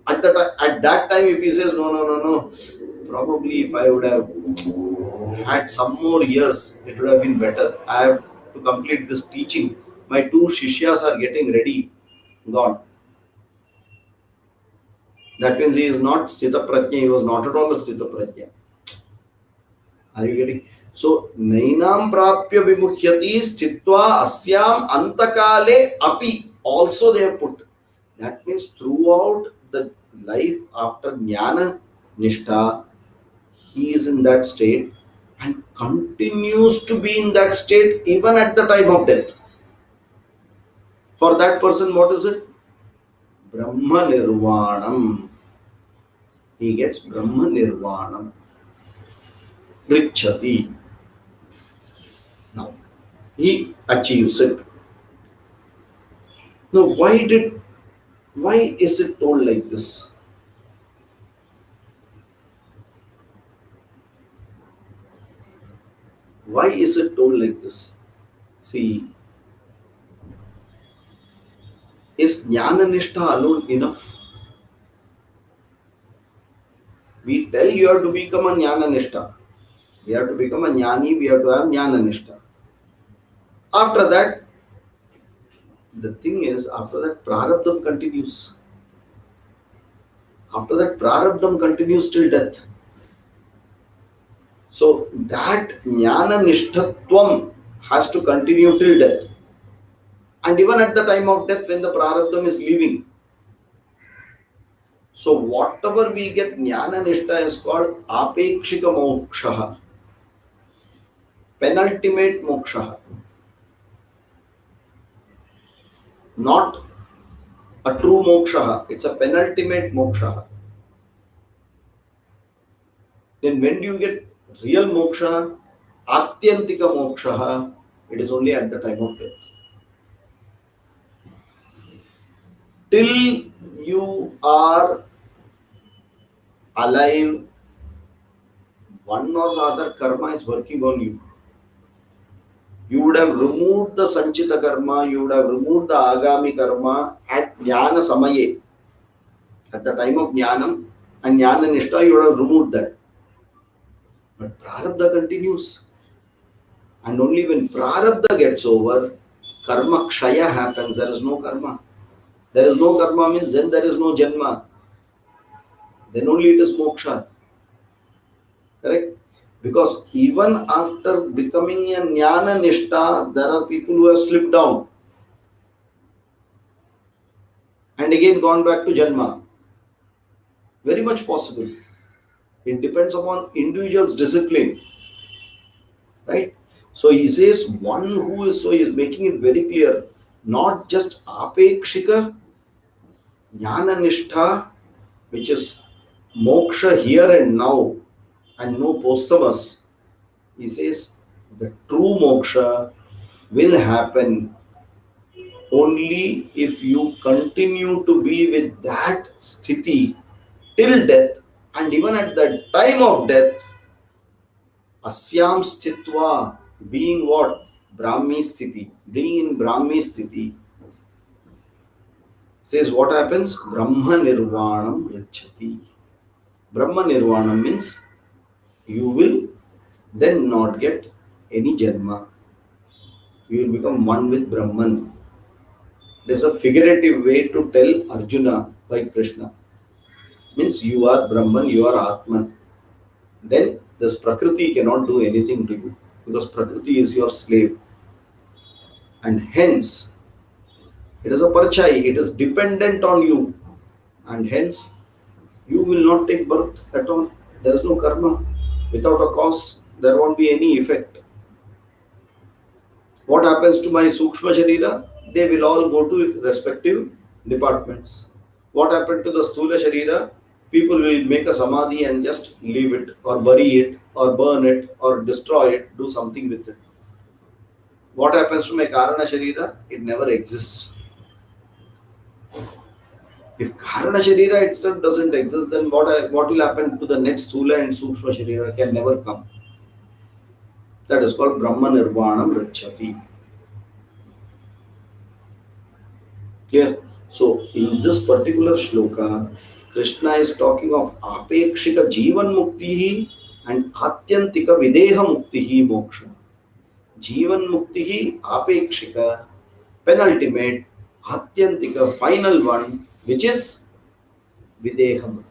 At that time, if he says, no, no, no, no, probably if I would have had some more years, it would have been better. I have to complete this teaching. My two shishyas are getting ready. Gone. That means he is not Sthita Prajna. He was not at all a Sthita Prajna. Are you getting? So, Nainam Prapya Vimuhyati Sthitva Asyam Antakale Api. Also they have put. That means throughout the life after Jnana Nishtha, he is in that state and continues to be in that state even at the time of death. For that person, what is it? Brahma Nirvanam. He gets Brahma Nirvanam. Richati. Now, he achieves it. Now, why is it told like this? Why is it told like this? See, is Jnana Nishtha alone enough? We tell you have to become a Jnana Nishtha. We have to become a Jnani, we have to have Jnana Nishtha. After that, the thing is, after that, Prarabdham continues. After that, Prarabdham continues till death. So, that Jnana Nishthatvam has to continue till death. And even at the time of death, when the Prarabdham is leaving. So, whatever we get Jnana Nishtha is called Apekshika Moksha, penultimate Moksha. Not a true moksha, it's a penultimate moksha. Then when do you get real moksha? Atyantika moksha, it is only at the time of death. Till you are alive, one or the other karma is working on you. You would have removed the sanchita karma, you would have removed the agami karma at jnana samaye. At the time of jnanam and jnana nishtha, you would have removed that. But prarabdha continues. And only when prarabdha gets over, karma kshaya happens. There is no karma. There is no karma means then there is no janma. Then only it is moksha. Correct? Because even after becoming a jnana nishtha, there are people who have slipped down and again gone back to janma. Very much possible. It depends upon individual's discipline. Right? So he says one who is, so he is making it very clear, not just apekshika, jnana nishtha, which is moksha here and now and no posthumous. He says the true moksha will happen only if you continue to be with that sthiti till death, and even at the time of death, asyam sthitva, being what? Brahmi sthiti, being in Brahmi sthiti, says what happens? Brahma nirvanam rachati. Brahma nirvanam means you will then not get any janma. You will become one with Brahman. There's a figurative way to tell Arjuna by Krishna. Means you are Brahman, you are Atman. Then this Prakriti cannot do anything to you because Prakriti is your slave. And hence, it is a parchai, it is dependent on you. And hence, you will not take birth at all. There is no karma. Without a cause, there won't be any effect. What happens to my Sukshma Sharira? They will all go to respective departments. What happened to the Sthula Sharira? People will make a Samadhi and just leave it, or bury it, or burn it, or destroy it, do something with it. What happens to my Karana Sharira? It never exists. If Karana Sharira itself doesn't exist, then what will happen to the next Sthula and Sukshma Sharira? Can never come. That is called Brahma Nirvanam Rachati. Clear? So, in this particular shloka, Krishna is talking of apekshika jivan muktihi and atyantika videha muktihi moksha. Jivan muktihi apekshika, penultimate, atyantika, final one, which is videha mukti.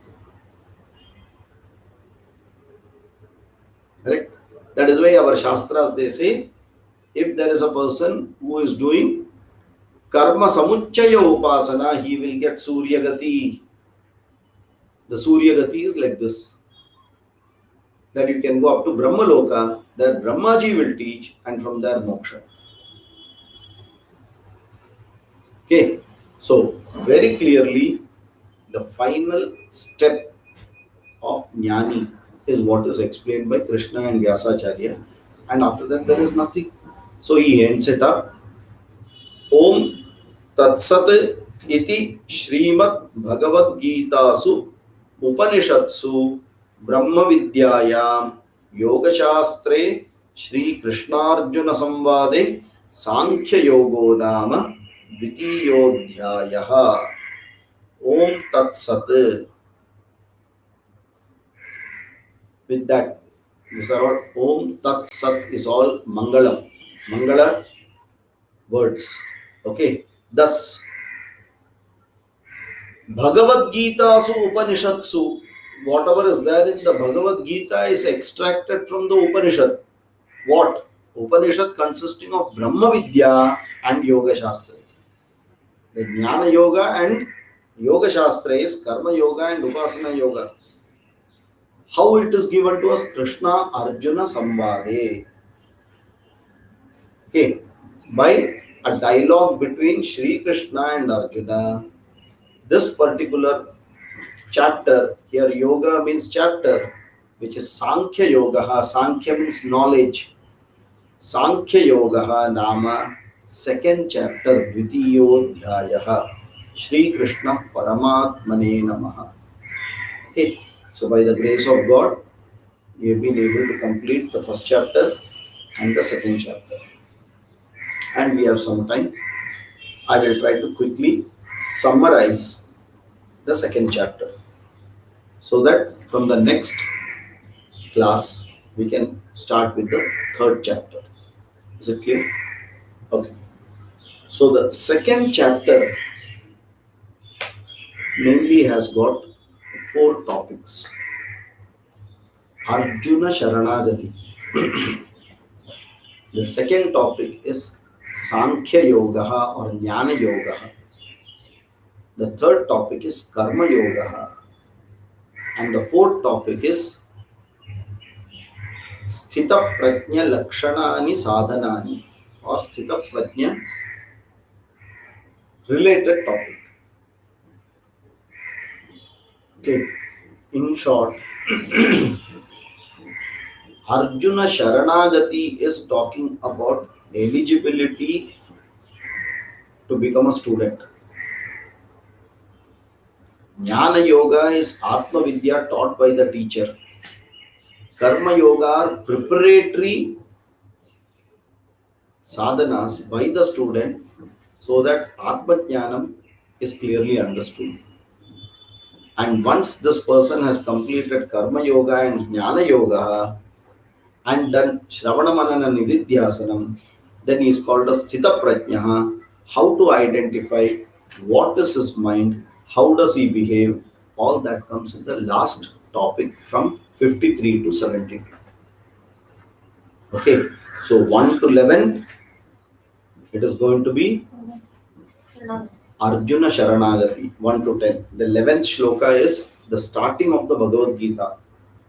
Correct? That is why our shastras they say, if there is a person who is doing karma samuchaya upasana, he will get surya gati. The surya gati is like this, that you can go up to Brahmaloka, that Brahmaji will teach, and from there moksha. Okay, so very clearly, the final step of jnani is what is explained by Krishna and Vyasacharya, and after that there is nothing. So he ends it up. Om Tatsat iti Srimad Bhagavad Gitasu Upanishadsu Brahma Vidyayam Yoga Shastre Shri Krishnarjuna Samvade Sankhya Yogo Nama Dvitiyodhyayaha. Om Tat Sat. With that, these are all Om Tat Sat is all Mangalam. Mangala words. Okay. Thus, Bhagavad Gita su Upanishadsu, whatever is there in the Bhagavad Gita is extracted from the Upanishad. What? Upanishad consisting of Brahma Vidya and Yoga Shastra. The Jnana Yoga and Yoga Shastra is Karma Yoga and Upasana Yoga. How it is given to us? Krishna Arjuna Samvade. Okay. By a dialogue between Shri Krishna and Arjuna, this particular chapter, here yoga means chapter, which is Sankhya Yoga. Sankhya means knowledge. Sankhya Yoga Nama, second chapter, Dvitiyodhyayaha. Shri Krishna Paramatmane Namaha. Okay, so by the grace of God, we have been able to complete the first chapter and the second chapter. And we have some time. I will try to quickly summarize the second chapter, so that from the next class we can start with the third chapter. Is it clear? Okay. So the second chapter mainly has got 4 topics. Arjuna Sharanagati. The second topic is Sankhya Yoga or Jnana Yoga. The third topic is Karma Yoga. And the fourth topic is Sthita Prajna Lakshanani Sadhanani or Sthita Prajna related topic. Okay, in short, Arjuna Sharanagati is talking about eligibility to become a student. Jnana Yoga is Atma Vidya taught by the teacher. Karma Yoga are preparatory sadhanas by the student so that Atma Jnanam is clearly understood. And once this person has completed Karma Yoga and Jnana Yoga and done Shravana Manana Nididhyasanam, then he is called as Sthita Prajna. How to identify what is his mind, how does he behave, all that comes in the last topic from 53 to 72. Okay, so 1 to 11, it is going to be Arjuna Sharanagati, 1 to 10. The 11th shloka is the starting of the Bhagavad Gita.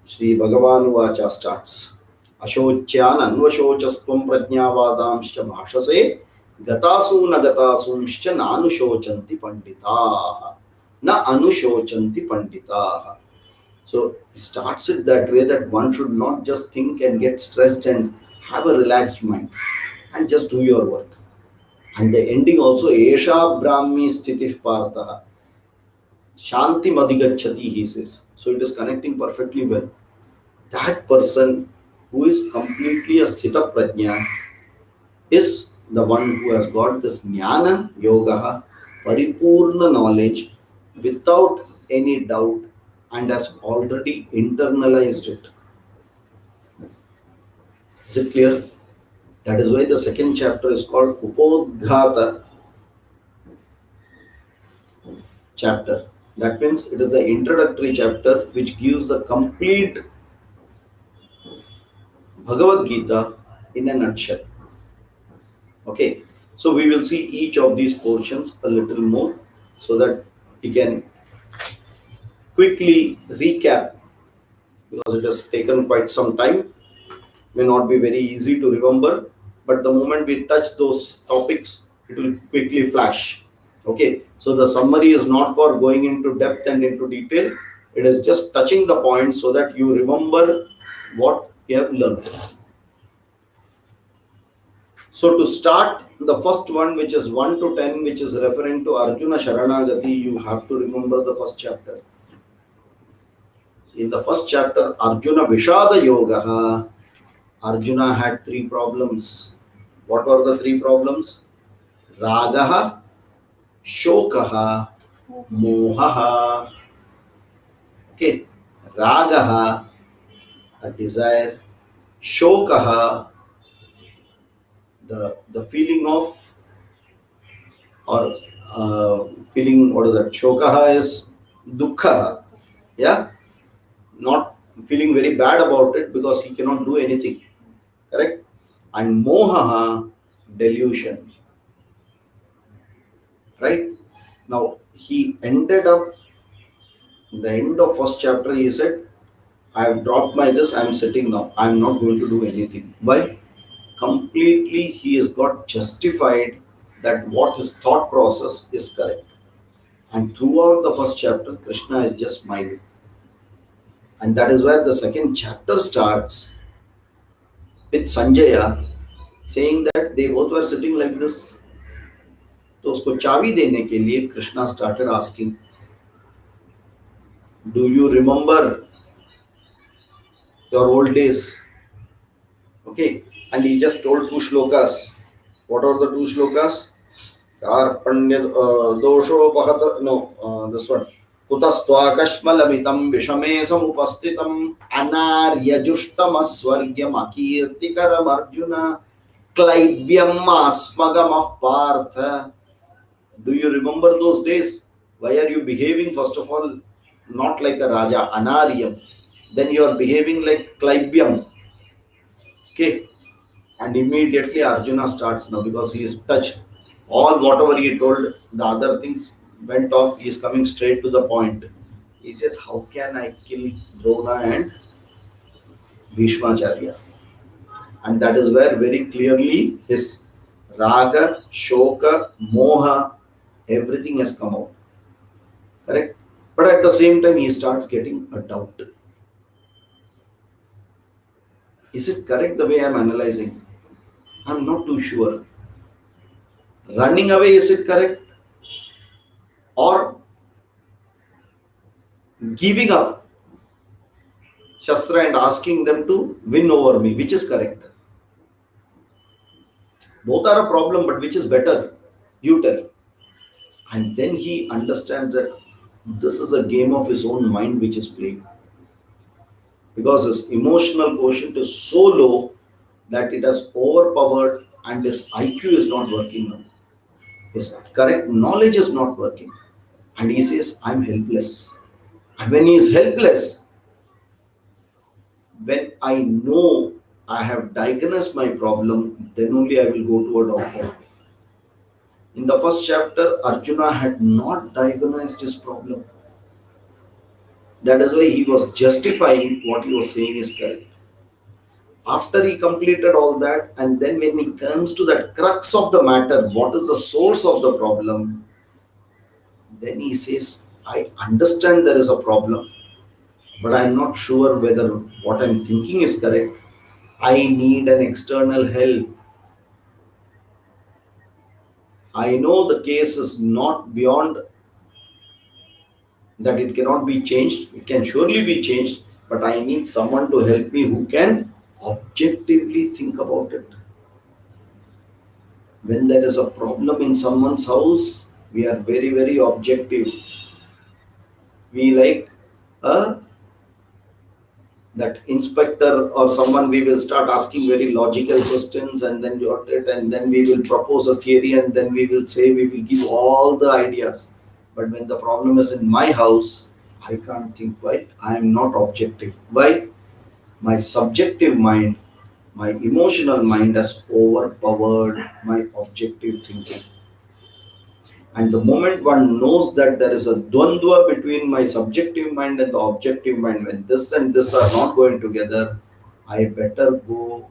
Shri Bhagavan Vacha starts. Ashocyan anvashocastvam prajnavadamscha bhashase gatasu nagatasumscha na anushocanti panditaha. Na anushocanti panditaha. So it starts it that way, that one should not just think and get stressed and have a relaxed mind and just do your work. And the ending also, Esha Brahmi Sthitif Partha. Shanti Madhigachati, he says. So it is connecting perfectly well. That person who is completely a Sthita Prajna is the one who has got this Jnana Yoga paripurna knowledge without any doubt and has already internalized it. Is it clear? That is why the second chapter is called Upodghata chapter. That means it is an introductory chapter which gives the complete Bhagavad Gita in a nutshell. Okay, so we will see each of these portions a little more so that we can quickly recap, because it has taken quite some time, may not be very easy to remember, but the moment we touch those topics, it will quickly flash. Okay, so the summary is not for going into depth and into detail, it is just touching the points so that you remember what you have learned. So to start, the first one, which is 1 to 10, which is referring to Arjuna Sharanagati, you have to remember the first chapter. In the first chapter, Arjuna Vishada Yoga, Arjuna had three problems. What were the three problems? Ragaha, Shokaha, Mohaha. Okay, Ragaha, a desire. Shokaha, the feeling of, or feeling, what is that? Shokaha is dukkha. Yeah, not feeling very bad about it because he cannot do anything. Correct? And Mohaha, delusion. Right? Now he ended up, the end of first chapter, he said, I have dropped my this, I am sitting now. I am not going to do anything. Why? Completely he has got justified that what his thought process is correct. And throughout the first chapter, Krishna is just smiling. And that is where the second chapter starts with Sanjaya saying that they both were sitting like this. तो उसको चाबी देने के लिए Krishna started asking, do you remember your old days? Okay, and he just told two shlokas. What are the two shlokas? Karpanya dosho no, this one. Kutastwakashmalamitam vishame samupastitam anaryajushtam aswaryam akirtikaram arjuna klaibyam asmagamah partha. Do you remember those days? Why are you behaving, first of all, not like a Raja, Anaryam? Then you are behaving like Klaibyam. Okay. And immediately Arjuna starts now because he is touched. All whatever he told, the other things went off. He is coming straight to the point. He says, how can I kill Drona and Bhishmacharya? And that is where very clearly his Raga, Shoka, Moha, everything has come out. Correct? But at the same time, he starts getting a doubt. Is it correct the way I am analyzing? I am not too sure. Running away, is it correct? Or giving up Shastra and asking them to win over me, which is correct? Both are a problem, but which is better? You tell. And then he understands that this is a game of his own mind which is playing. Because his emotional quotient is so low that it has overpowered and his IQ is not working now. His correct knowledge is not working. And he says, I'm helpless. And when he is helpless, when I know I have diagnosed my problem, then only I will go to a doctor. In the first chapter, Arjuna had not diagnosed his problem. That is why he was justifying what he was saying is correct. After he completed all that, and then when he comes to that crux of the matter, what is the source of the problem? Then he says, I understand there is a problem, but I'm not sure whether what I'm thinking is correct. I need an external help. I know the case is not beyond that it cannot be changed. It can surely be changed, but I need someone to help me who can objectively think about it. When there is a problem in someone's house, We are very, very objective. We like a that inspector or someone, we will start asking very logical questions and then jot it, and then we will propose a theory, and then we will say we will give all the ideas. But when the problem is in my house, I can't think. Why? I am not objective. Why? My subjective mind, my emotional mind has overpowered my objective thinking. And the moment one knows that there is a dvandva between my subjective mind and the objective mind, when this and this are not going together, I better go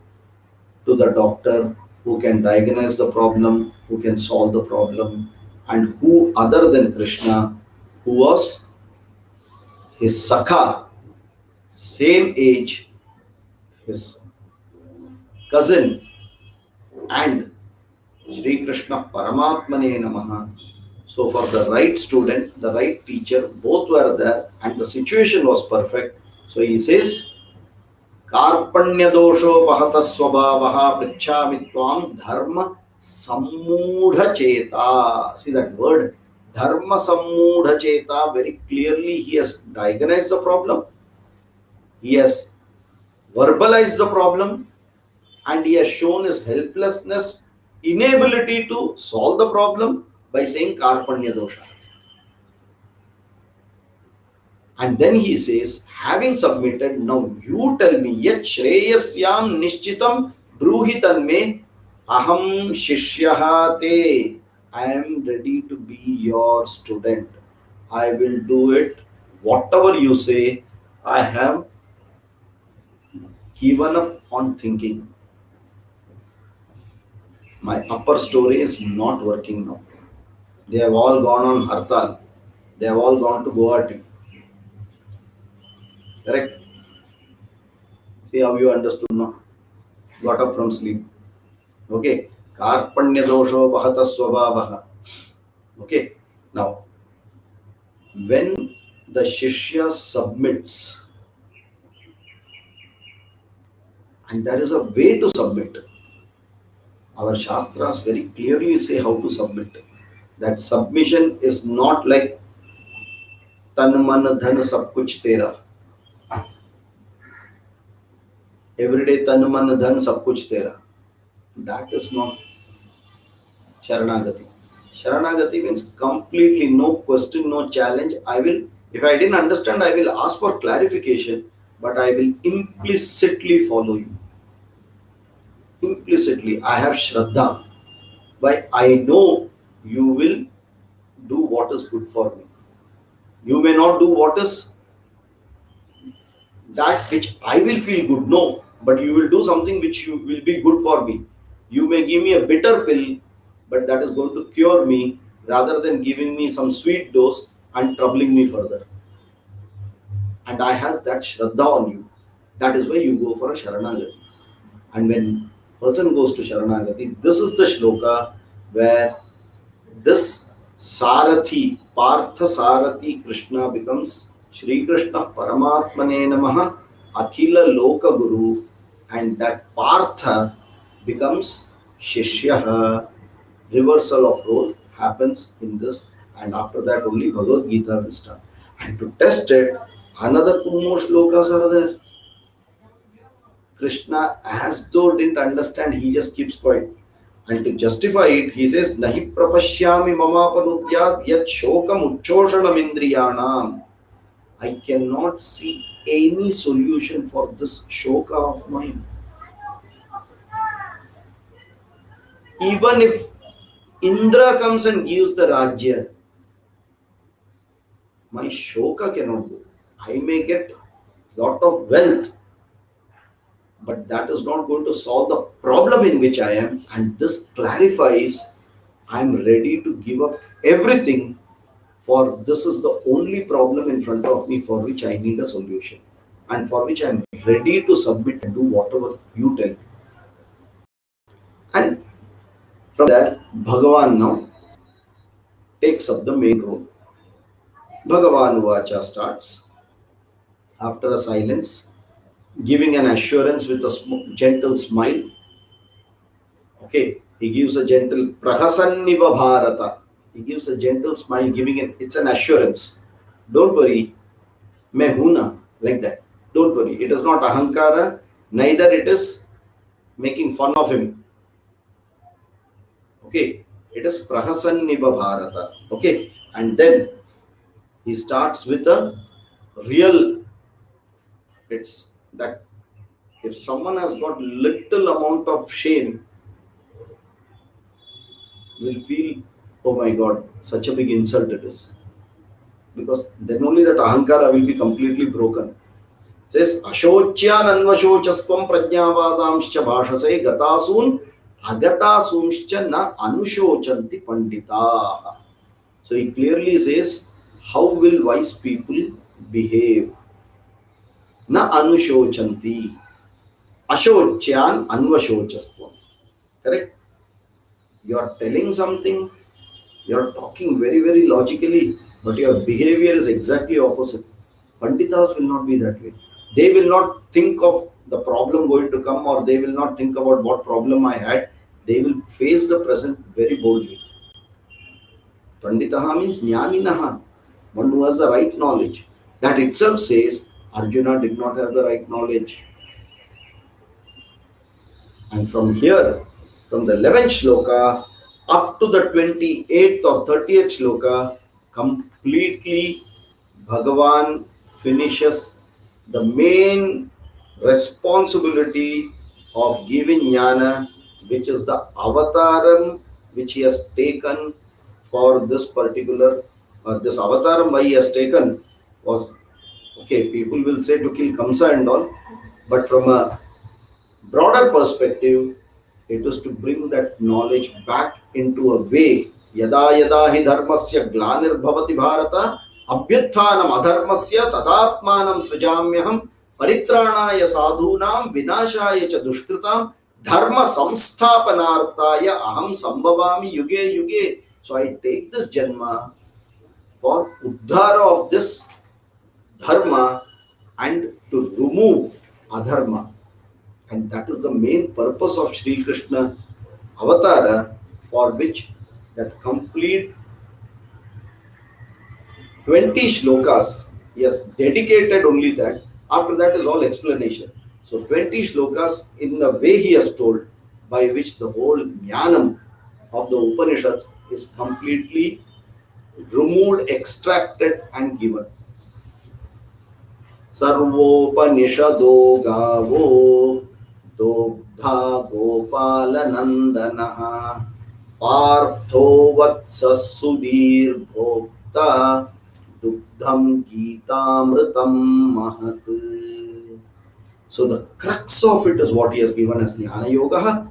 to the doctor who can diagnose the problem, who can solve the problem, and who other than Krishna, who was his Sakha, same age, his cousin, and Shri Krishna Paramatmane Namaha. So for the right student, the right teacher, both were there and the situation was perfect. So he says, Karpanya dosho pahata swabhavaha prichhami tvam dharma sammudha cheta. See that word, dharma sammudha cheta, very clearly he has diagnosed the problem. He has verbalized the problem, and he has shown his helplessness, inability to solve the problem by saying Karpanya dosha. And then he says, having submitted, now you tell me, yet shreyasyam nishchitam bruhitan me aham shishyaha te. I am ready to be your student. I will do it. Whatever you say, I have given up on thinking. My upper story is not working now. They have all gone on hartal. They have all gone to Guwahati. Correct? See how you understood now? Got up from sleep. Okay. Karpanya dosho pahata swabhavaha. Okay. Now, when the Shishya submits, and there is a way to submit. Our Shastras very clearly say how to submit. That submission is not like tan man dhan sab kuch tera. Every day tan man dhan sab kuch tera. That is not Sharanagati. Sharanagati means completely no question, no challenge. I will, if I didn't understand, I will ask for clarification, but I will implicitly follow you. Implicitly, I have Shraddha. Why? I know you will do what is good for me. You may not do what is that which I will feel good, no, but you will do something which you will be good for me. You may give me a bitter pill, but that is going to cure me rather than giving me some sweet dose and troubling me further. And I have that Shraddha on you. That is why you go for a Sharanagati. And when person goes to Sharanagati, this is the shloka where this Sarathi, Partha Sarathi Krishna becomes Shri Krishna Paramatmane Namaha Akhila Loka Guru, and that Partha becomes Shishyaha. Reversal of role happens in this, and after that only Bhagavad Gita will start. And to test it, another two more shlokas are there. Krishna, as though didn't understand, he just keeps quiet. And to justify it, he says, Nahi prapashyami mamapanudyat yat shokam uchoshanam indriyanam. I cannot see any solution for this shoka of mine. Even if Indra comes and gives the Rajya, my shoka cannot go. I may get lot of wealth, but that is not going to solve the problem in which I am. And this clarifies I am ready to give up everything, for this is the only problem in front of me for which I need a solution, and for which I am ready to submit and do whatever you tell me. And from there, Bhagavan now takes up the main role. Bhagavan Uvacha starts after a silence, giving an assurance with a gentle smile. Okay, he gives a gentle Prahasanniva Bharata. He gives a gentle smile, it's an assurance. Don't worry, मैं हूं ना, like that. Don't worry. It is not ahankara, neither it is making fun of him. Okay, it is prahasanniva bharata. Okay, and then he starts with a real. It's that if someone has got little amount of shame, will feel, oh my God, such a big insult it is. Because then only that ahankara will be completely broken. Says ashocyan anvashocasvam prajnavadamscha bhashase gatasun agatasumscha na anushocanti pandita. So he clearly says, how will wise people behave? Na anushocanti. Ashocyan anvashocasvam. Correct? You are telling something, you are talking very, very logically, but your behavior is exactly opposite. Panditas will not be that way. They will not think of the problem going to come, or they will not think about what problem I had. They will face the present very boldly. Panditaha means jnaninaha, one who has the right knowledge. That itself says Arjuna did not have the right knowledge. And from here, from the 11th shloka up to the 28th or 30th shloka, completely Bhagavan finishes the main responsibility of giving jnana, which is the avataram which he has taken for this particular, this avataram why he has taken was, okay, people will say to kill Kamsa and all, but from a broader perspective, it is to bring that knowledge back into a way. Yada yada hi dharmasya glanir bharata abhyutthanam adharmasya tadatmanam srijamyaham paritranaya sadhunam vinashaya cha dushkritam dharma samsthapanartaya aham sambhavami yuge yuge. So I take this janma for uddhara of this dharma and to remove adharma. And that is the main purpose of Sri Krishna Avatara, for which that complete 20 shlokas he has dedicated only that. After that is all explanation. So 20 shlokas in the way he has told, by which the whole jnanam of the Upanishads is completely removed, extracted and given. Sarvopanishado gavo Dogdha Gopala Nandana Partho Vatsas Sudhir Bhokta Dugdham Gitamritam Mahat. So the crux of it is what he has given as Jnana Yoga.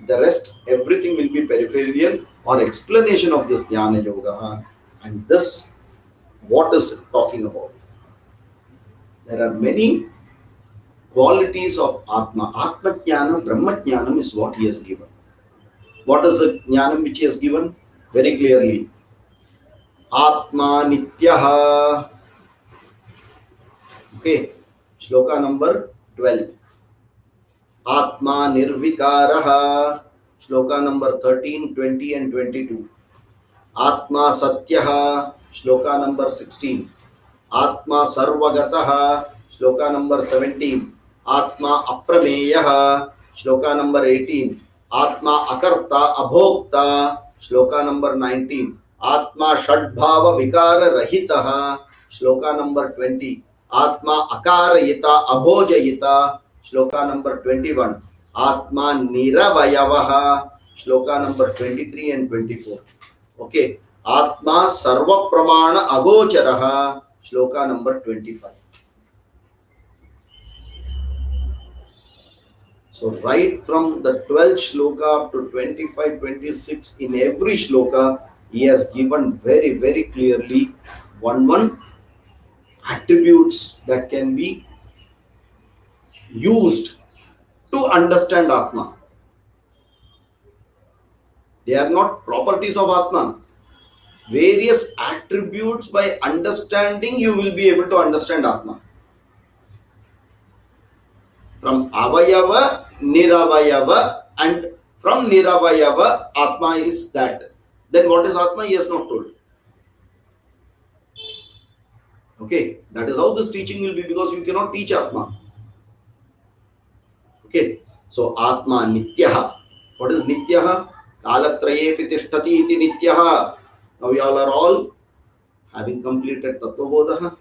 The rest, everything will be peripheral or explanation of this Jnana Yoga. And this, what is it talking about? There are many qualities of Atma. Atma Jnanam, Brahma Jnanam is what he has given. What is the Jnanam which he has given? Very clearly. Atma Nityaha. Okay. Shloka number 12. Atma Nirvikaraha. Shloka number 13, 20 and 22. Atma Satyaha. Shloka number 16. Atma Sarvagataha. Shloka number 17. Atma Aprameyaha, Shloka number 18. Atma Akarta Abhokta, Shloka number 19. Atma Shadbhava Vikara Rahitaha, Shloka number 20. Atma Akarayita Abhojayita, Shloka number 21. Atma Niravayavaha, Shloka number 23 and 24. Okay. Atma Sarva Pramana Agocharaha, Shloka number 25. So right from the 12th shloka up to 25, 26, in every shloka, he has given very, very clearly one attributes that can be used to understand Atma. They are not properties of Atma. Various attributes, by understanding, you will be able to understand Atma. From Avayava, Niravayava, and from Niravayava, Atma is that. Then what is Atma? He has not told. Okay, that is how this teaching will be, because you cannot teach Atma. Okay, so Atma Nityaha. What is Nityaha? Kalatrayepi tishtati iti Nityaha. Now you all are all having completed Tattva-bodha,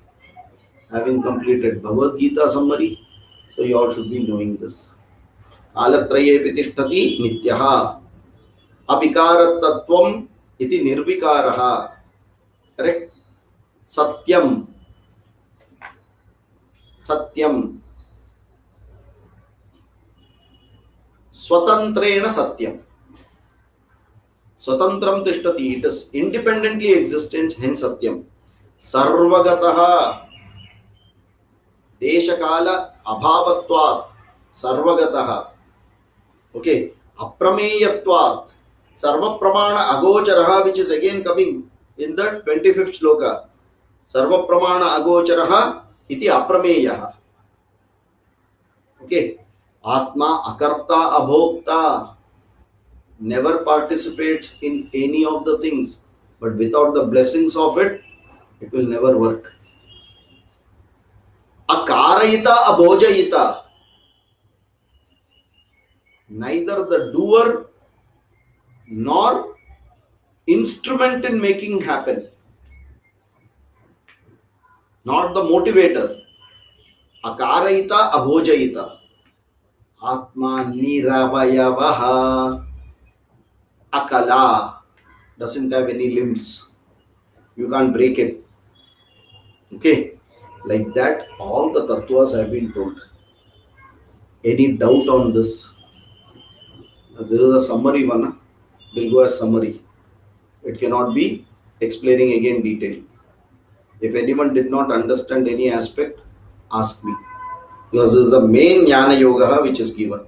having completed Bhagavad Gita summary. So you all should be knowing this. Kalatrayepi tishtati Nityaha. Abhikarattatvam iti nirvikaraha. Correct? Satyam. Satyam. Swatantrena Satyam. Swatantram tishtati. It is independently existent, hence Satyam. Sarvagataha. Deshakala abhavatvat. Sarvagataha. Okay. Aprameyatvat. Sarva pramana agocharaha, which is again coming in the 25th shloka. Sarva pramana agocharaha iti aprameyaha. Okay. Atma akarta abhokta. Never participates in any of the things, but without the blessings of it, it will never work. Akarayita abhojayita. Neither the doer nor instrument in making happen, not the motivator. Akarayita abhojayita. Atma niravayavaha. Akala doesn't have any limbs. You can't break it. Okay. Like that, all the tattvas have been told. Any doubt on this? This is a summary one. We'll go as summary. It cannot be explaining again detail. If anyone did not understand any aspect, ask me. Because this is the main Jnana Yoga which is given.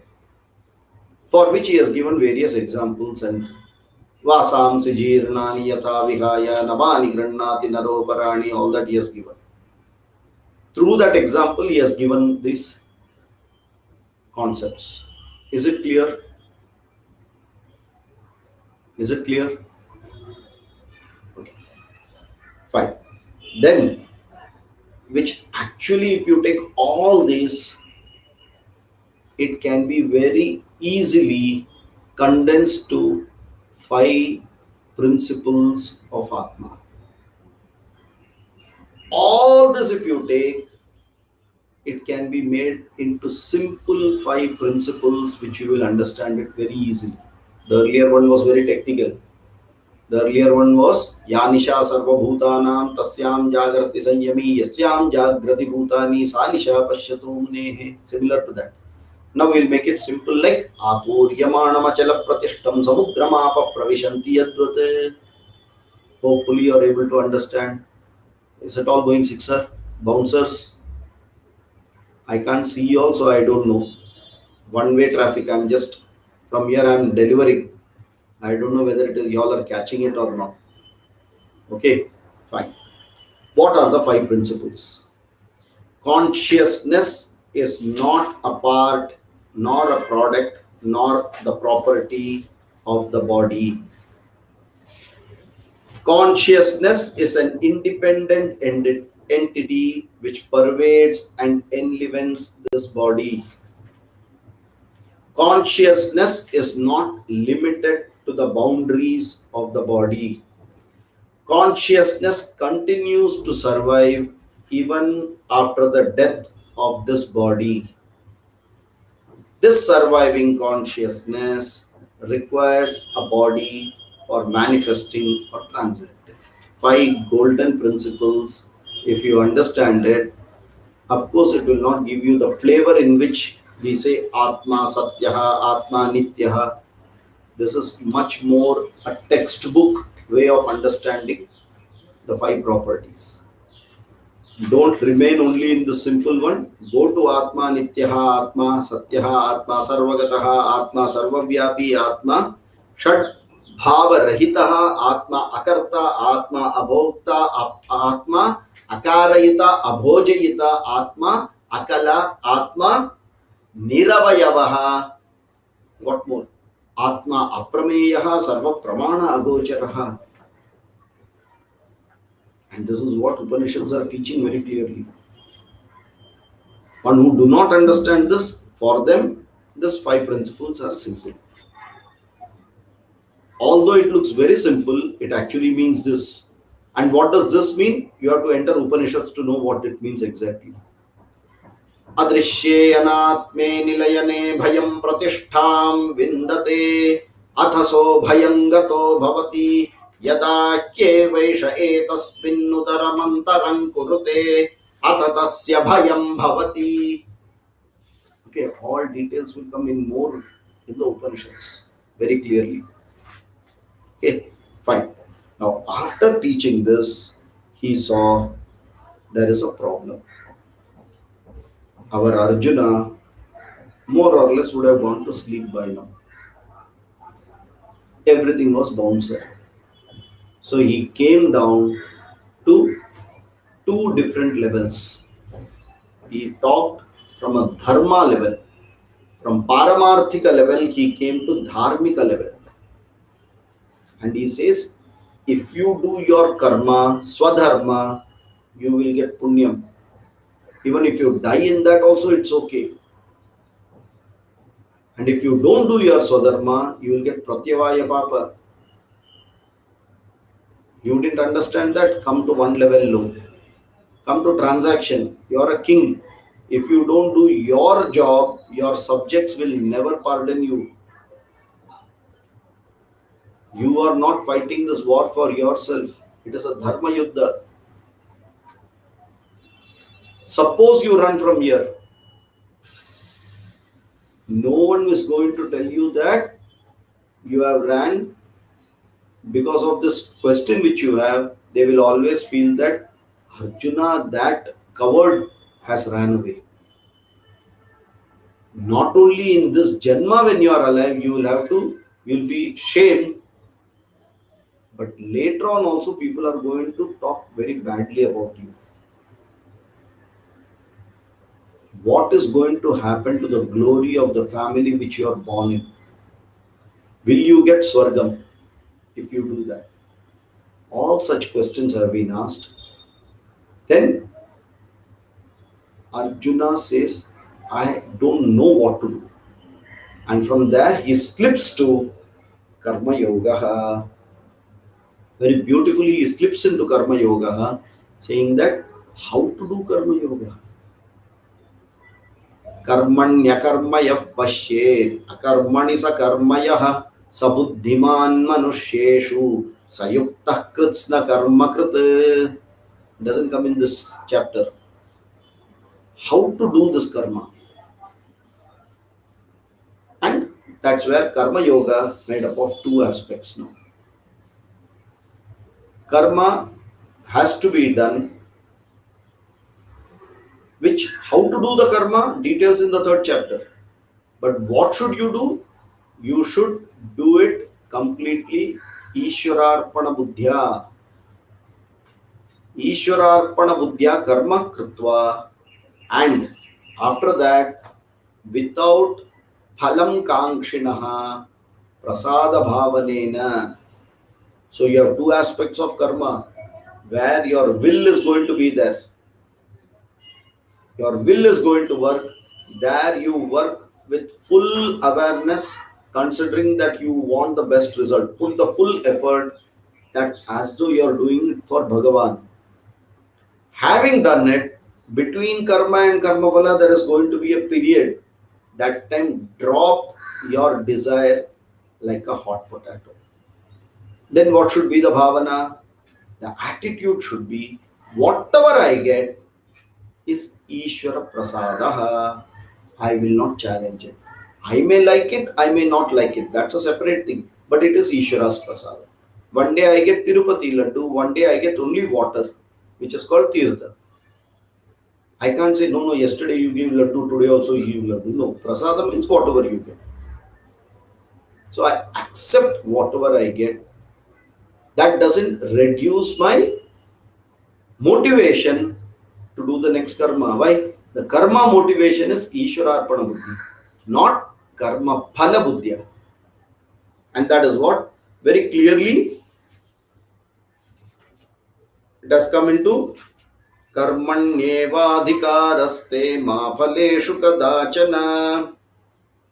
For which he has given various examples, and Vasamsi jirnani yatha vihaya navani grannati naroparani, all that he has given. Through that example, he has given these concepts. Is it clear? Is it clear? Okay. Fine. Then, which actually, if you take all these, it can be very easily condensed to 5 principles of Atma. All this, if you take, it can be made into simple 5 principles which you will understand it very easily. The earlier one was very technical. The earlier one was Yanisha sarva bhutanam tasyam jagrati sanyami yasyam jagrati bhutani sanisha pashyatu munehe. Similar to that. Now we'll make it simple like Apuryamana machala pratishtam samudramapa pravishanti yadvate. Hopefully you are able to understand. Is it all going sixer? Bouncers? I can't see you also, I don't know. One-way traffic, I'm just, from here I'm delivering. I don't know whether it is y'all are catching it or not. Okay, fine. What are the 5 principles? Consciousness is not a part, nor a product, nor the property of the body. Consciousness is an independent entity which pervades and enlivens this body. Consciousness is not limited to the boundaries of the body. Consciousness continues to survive even after the death of this body. This surviving consciousness requires a body for manifesting or transacting. 5 golden principles. If you understand it, of course it will not give you the flavor in which we say Atma Satyaha, Atma Nityaha. This is much more a textbook way of understanding the 5 properties. Don't remain only in the simple one. Go to Atma Nityaha, Atma Satyaha, Atma Sarvagataha, Atma Sarvavyapi, Atma Shad Bhava Rahitaha, Atma Akarta, Atma Abhokta, Atma Akarayita, Abhojayita, Atma Akala, Atma Niravayavaha. What more? Atma aprameyaha sarva pramana agocharaha. And this is what Upanishads are teaching very clearly. One who do not understand this, for them, these five principles are simple. Although it looks very simple, it actually means this. And what does this mean? You have to enter Upanishads to know what it means exactly. Adrishe anatme nilayane bhayam pratishtham vindate athaso bhayangato bhavati yada kyevaisha etasmin udaramantaram kurute atatasya bhayam bhavati. Okay, all details will come in more in the Upanishads very clearly. Okay, fine. Now, after teaching this, he saw there is a problem. Our Arjuna more or less would have gone to sleep by now. Everything was bounced. So he came down to two different levels. He talked from a dharma level. From paramarthika level, he came to dharmika level. And he says, if you do your karma, swadharma, you will get punyam. Even if you die in that also, it's okay. And if you don't do your swadharma, you will get pratyavaya papa. You didn't understand that? Come to one level low. Come to transaction. You are a king. If you don't do your job, your subjects will never pardon you. You are not fighting this war for yourself. It is a dharma yuddha. Suppose you run from here. No one is going to tell you that you have ran because of this question which you have. They will always feel that Arjuna, that coward, has ran away. Not only in this Janma when you are alive, you will be shamed, but later on also people are going to talk very badly about you. What is going to happen to the glory of the family which you are born in? Will you get Swargam if you do that? All such questions have been asked. Then Arjuna says, I don't know what to do. And from there he slips to Karma Yoga. Very beautifully he slips into Karma Yoga, saying that how to do Karma Yoga. Karmanyakarmayah pashyet akarmani sa karmayah sabuddhiman manusheshu sayuktah kritsna karma krit. Doesn't come in this chapter. How to do this karma. And that's where Karma Yoga made up of two aspects now. Karma has to be done, which how to do the karma, details in the third chapter. But what should you do? You should do it completely Ishwararpana Buddhya. Ishwararpana Buddhya karma kritva. And after that, without phalam kankshinaha prasada bhavanena. So you have two aspects of karma where your will is going to be there. Your will is going to work. There you work with full awareness, considering that you want the best result. Put the full effort that as though you are doing it for Bhagavan. Having done it, between karma and karma phala, there is going to be a period. That time, drop your desire like a hot potato. Then what should be the bhavana? The attitude should be, whatever I get is Ishvara Prasadaha. I will not challenge it. I may like it, I may not like it. That's a separate thing. But it is Ishvara's Prasada. One day I get Tirupati Laddu, one day I get only water, which is called Tirtha. I can't say, no, yesterday you gave Laddu, today also you give Laddu. No, Prasada means whatever you get. So I accept whatever I get. That doesn't reduce my motivation to do the next karma. Why? The karma motivation is Ishwararpana Buddhi, not karma phala buddhya. And that is what very clearly it has come into karmanyevadhikaraste ma phaleshu kadachana.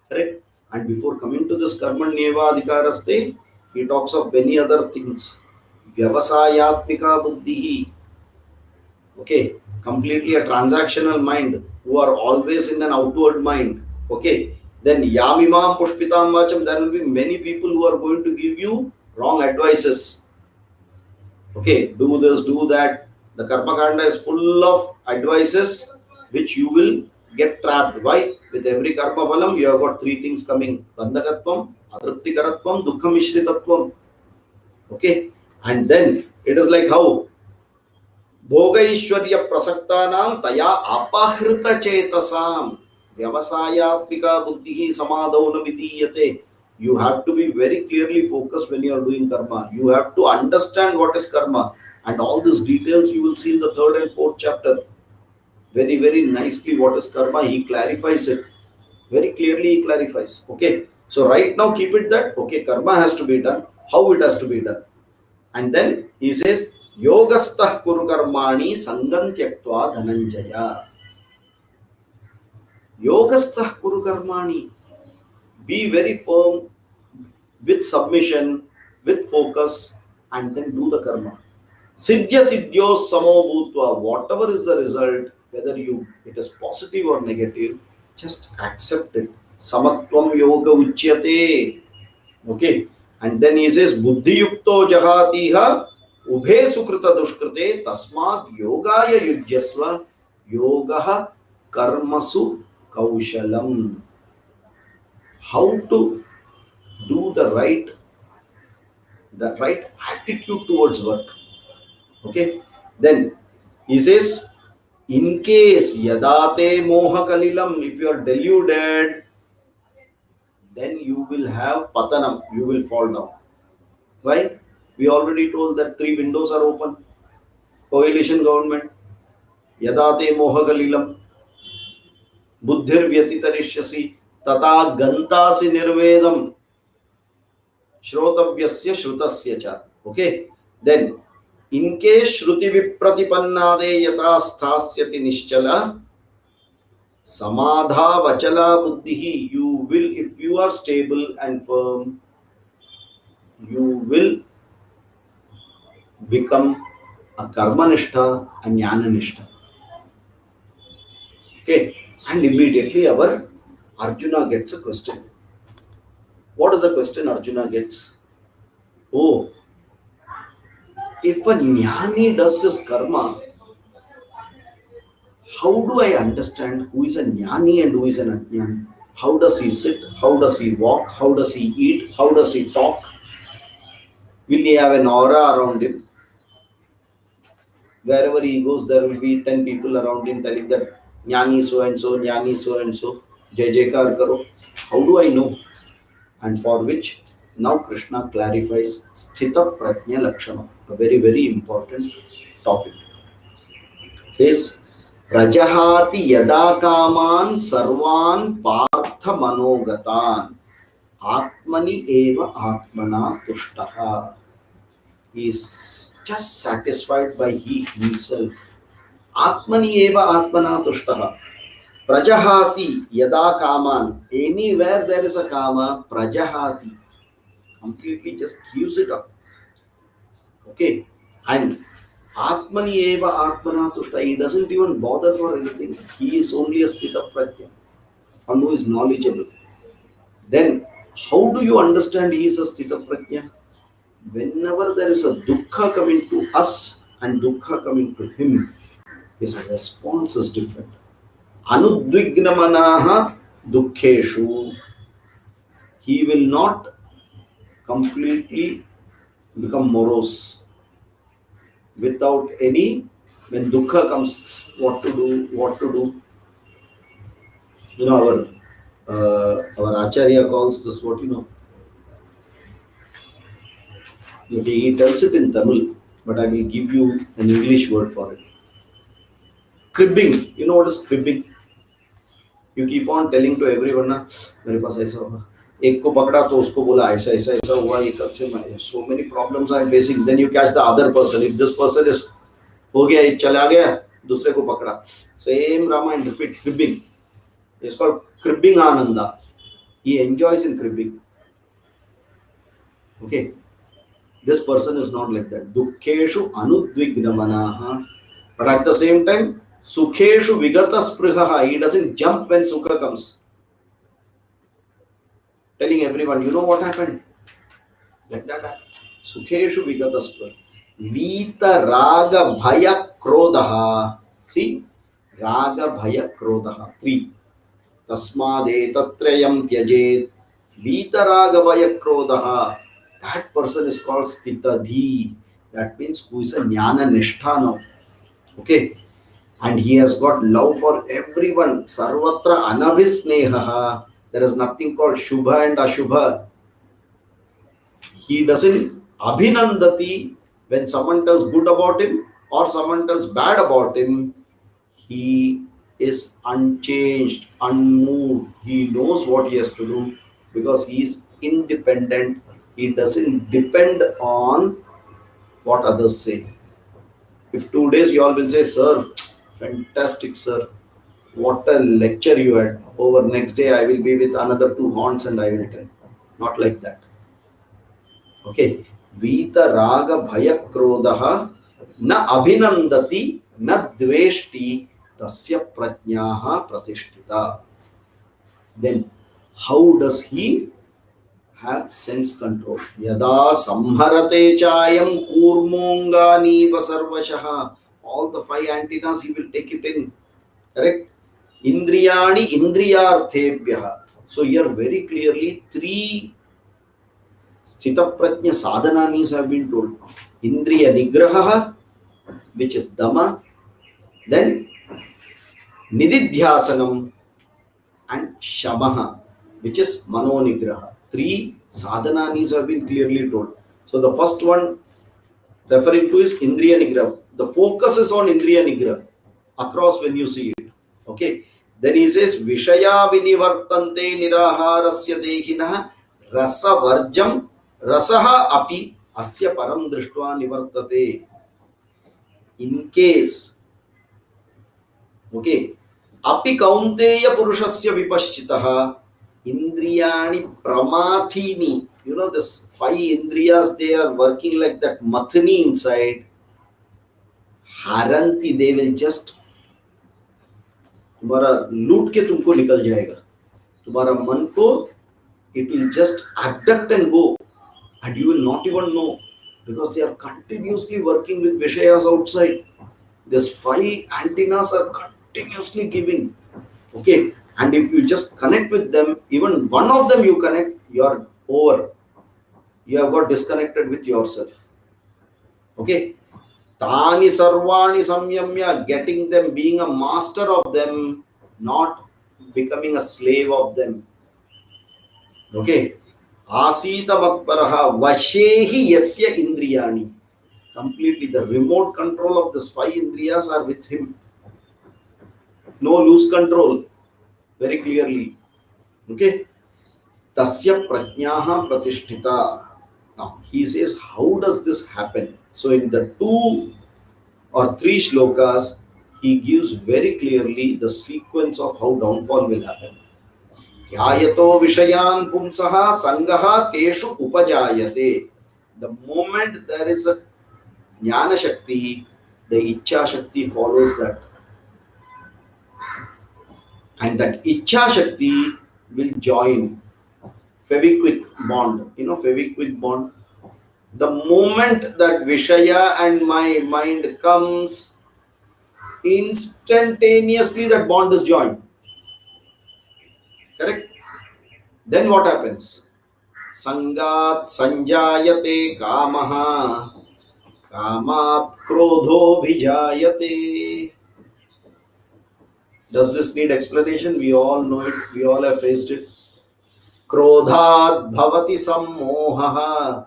Correct? And before coming to this karmanyevadhikaraste, he talks of many other things. Vyavasayatmika buddhi. Okay, completely a transactional mind who are always in an outward mind. Okay, then yamimam pushpitam vacham, there will be many people who are going to give you wrong advices. Okay, do this, do that. The karma kanda is full of advices which you will get trapped. Why? With every karma balam you have got three things coming: bandhakatvam, atriptikaratvam, dukkha mishritatvam. Okay, and then it is like how भोगैश्वर्य प्रसक्तानां तया अपहृत चेतसां व्यवसायात्मिका बुद्धिः समाधौ न विधीयते. You have to be very clearly focused when you are doing karma. You have to understand what is karma, and all these details you will see in the third and fourth chapter. Very, very nicely what is karma, he clarifies it. Very clearly he clarifies. Okay. So right now keep it that, okay, karma has to be done. How it has to be done? And then he says, Yogastah kuru karmani sangam tyaktva dhananjaya. Yogastah kuru karmani. Be very firm with submission, with focus, and then do the karma. Siddhya siddhyos samo bhutva. Whatever is the result, whether it is positive or negative, just accept it. Samatvam yoga uchyate. Okay. And then he says, buddhi yukto jahatiha ubhe sukrita dushkrite tasmad yogaya yujyasva yogaha karmasu kaushalam. How to do the right attitude towards work. Okay. Then he says, in case yadate moha kalilam, if you are deluded, then you will have patanam, you will fall down. Why? We already told that three windows are open. Coalition government, yadate moha kalilam, buddhir vyatitarishyasi, tata gantasi nirvedam, shrotavyasya shrutasya cha. Okay. Then, in case shruti vipratipannade yata sthasyati nischala, samadha vachala buddhihi, you will, if you are stable and firm, you will become a karmanishta and jnananishta. Okay. And immediately our Arjuna gets a question. What is the question Arjuna gets? Oh, if a jnani does this karma, how do I understand who is a jnani and who is an ajnani? How does he sit? How does he walk? How does he eat? How does he talk? Will he have an aura around him? Wherever he goes, there will be 10 people around him telling that jnani so and so, jnani so and so, jai jaikar karo. How do I know? And for which now Krishna clarifies sthita prajna lakshana, a very, very important topic. Says, Prajahati yada kaman sarvan partha manogatan atmani eva atmana tushtaha. He is just satisfied by he himself. Atmani eva atmana tushtaha. Prajahati yada kaman. Anywhere there is a kama, prajahati. Completely just gives it up. Okay. And Atmani eva atmana tushta. He doesn't even bother for anything. He is only a sthita prajna, one who is knowledgeable. Then, how do you understand he is a sthita prajna? Whenever there is a dukkha coming to us and dukkha coming to him, his response is different. Anudvignamanaha dukkheshu. He will not completely become morose. Without any, when dukkha comes, what to do. You know, our acharya calls this what, he tells it in Tamil, but I will give you an English word for it. Cribbing. You know what is cribbing? You keep on telling to everyone, na, mere paas aisa hoga, एक को पकड़ा तो उसको बोला ऐसा ऐसा ऐसा हुआ, ये कब से मैं so many problems I am facing, then you catch the other person, if this person is हो गया, ये चला गया, दूसरे को पकड़ा, same Ramayana repeat, cribbing, it's called cribbing Ananda, he enjoys in cribbing. Okay, this person is not like that. Dukkeshu anudvignamanaha, but at the same time sukheshu vigata sprihaha, he doesn't jump when sukha comes, telling everyone, you know what happened, like that. Sukheshu vigata spriha. Vita raga bhaya krodaha, see, raga bhaya krodaha, 3, tasmade tatrayam tyajet, vita raga bhaya krodaha, that person is called stitadhi, that means who is a jnana nishtha now. Okay, and he has got love for everyone, sarvatra anabhisneha, there is nothing called shubha and ashubha. He doesn't abhinandati, when someone tells good about him or someone tells bad about him, he is unchanged, unmoved, he knows what he has to do because he is independent, he doesn't depend on what others say. If 2 days you all will say, sir, fantastic sir, what a lecture you had, over next day I will be with another 2 horns and I will tell, not like that. Okay, vita raga bhaya krodaha na abhinandati na dveshti tasya prajnaha pratishtita. Then how does he have sense control? Yada samharate chayam kurmongani vasarvashaha, all the 5 antennas he will take it in, correct? Indriyani indriyarthebhyaha, so here very clearly 3 Sthita prajna sadhananis have been told. Indriya nigraha, which is dama, then nididhyasanam, and shamaha, which is mano nigraha. 3 sadhananis have been clearly told. So the first one referring to is indriya nigraha. The focus is on indriya nigraha across when you see it. Okay, then he says vishaya vinivartante niraharasya dehinah rasa varjam rasaha api asya param drishtva nivartate. In case, okay, api kaunteya purushasya vipaschitaha indriyani pramathini, you know this 5 indriyas, they are working like that mathini inside, haranti, they will just तुम्हारा लूट के तुमको निकल जाएगा, तुम्हारा मन को it will just abduct and go, and you will not even know, because they are continuously working with Vishayas outside. These 5 antennas are continuously giving. Okay, and if you just connect with them, even one of them you connect, you are over, you have got disconnected with yourself. Okay, tani sarvani samyamya, getting them, being a master of them, not becoming a slave of them. Okay, asita vakparaha vashehi yasya indriyani, completely the remote control of this 5 indriyas are with him, no loose control, very clearly. Okay, tasya prajnaha pratishtita. Now he says, how does this happen? So in the 2 or 3 shlokas he gives very clearly the sequence of how downfall will happen. Dhyayato vishayan pumsaha sangaha teshu upajayate. The moment there is a jnana shakti, the ichha shakti follows that, and that ichha shakti will join Fevikwik bond, you know Fevikwik bond. The moment that Vishaya and my mind comes, instantaneously that bond is joined, correct? Then what happens? Sangat sanjayate kamaha, kamat krodho bhijayate. Does this need explanation? We all know it, we all have faced it. Krodhat bhavati sammohaha,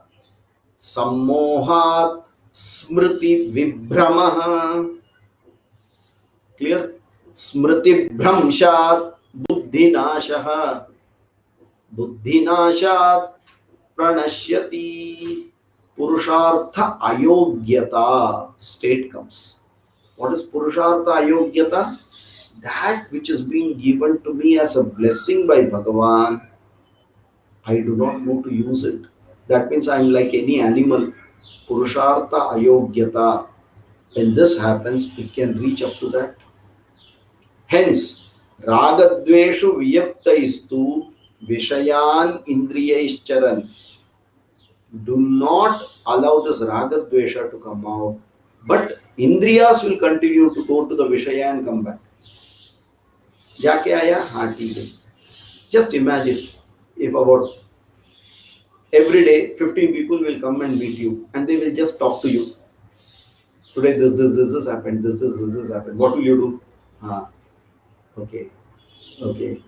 sammohat smriti vibhramaha. Clear? Smriti bhramshat buddhi nashaha. बुद्धिनाशात् प्रणश्यति. Purushartha ayogyata state comes. What is Purushartha ayogyata? That which is being given to me as a blessing by Bhagavan, I do not know to use it. That means I am like any animal. Purushartha ayogyata. When this happens, it can reach up to that. Hence, ragadveshu viyaktaistu vishayan indriyaischaran. Do not allow this ragadvesha to come out. But indriyas will continue to go to the vishaya and come back. जाके आया हाँ ठीक है. Just imagine if about every day 15 people will come and meet you and they will just talk to you. Today this happened. This happened. What will you do? Ah, okay, okay.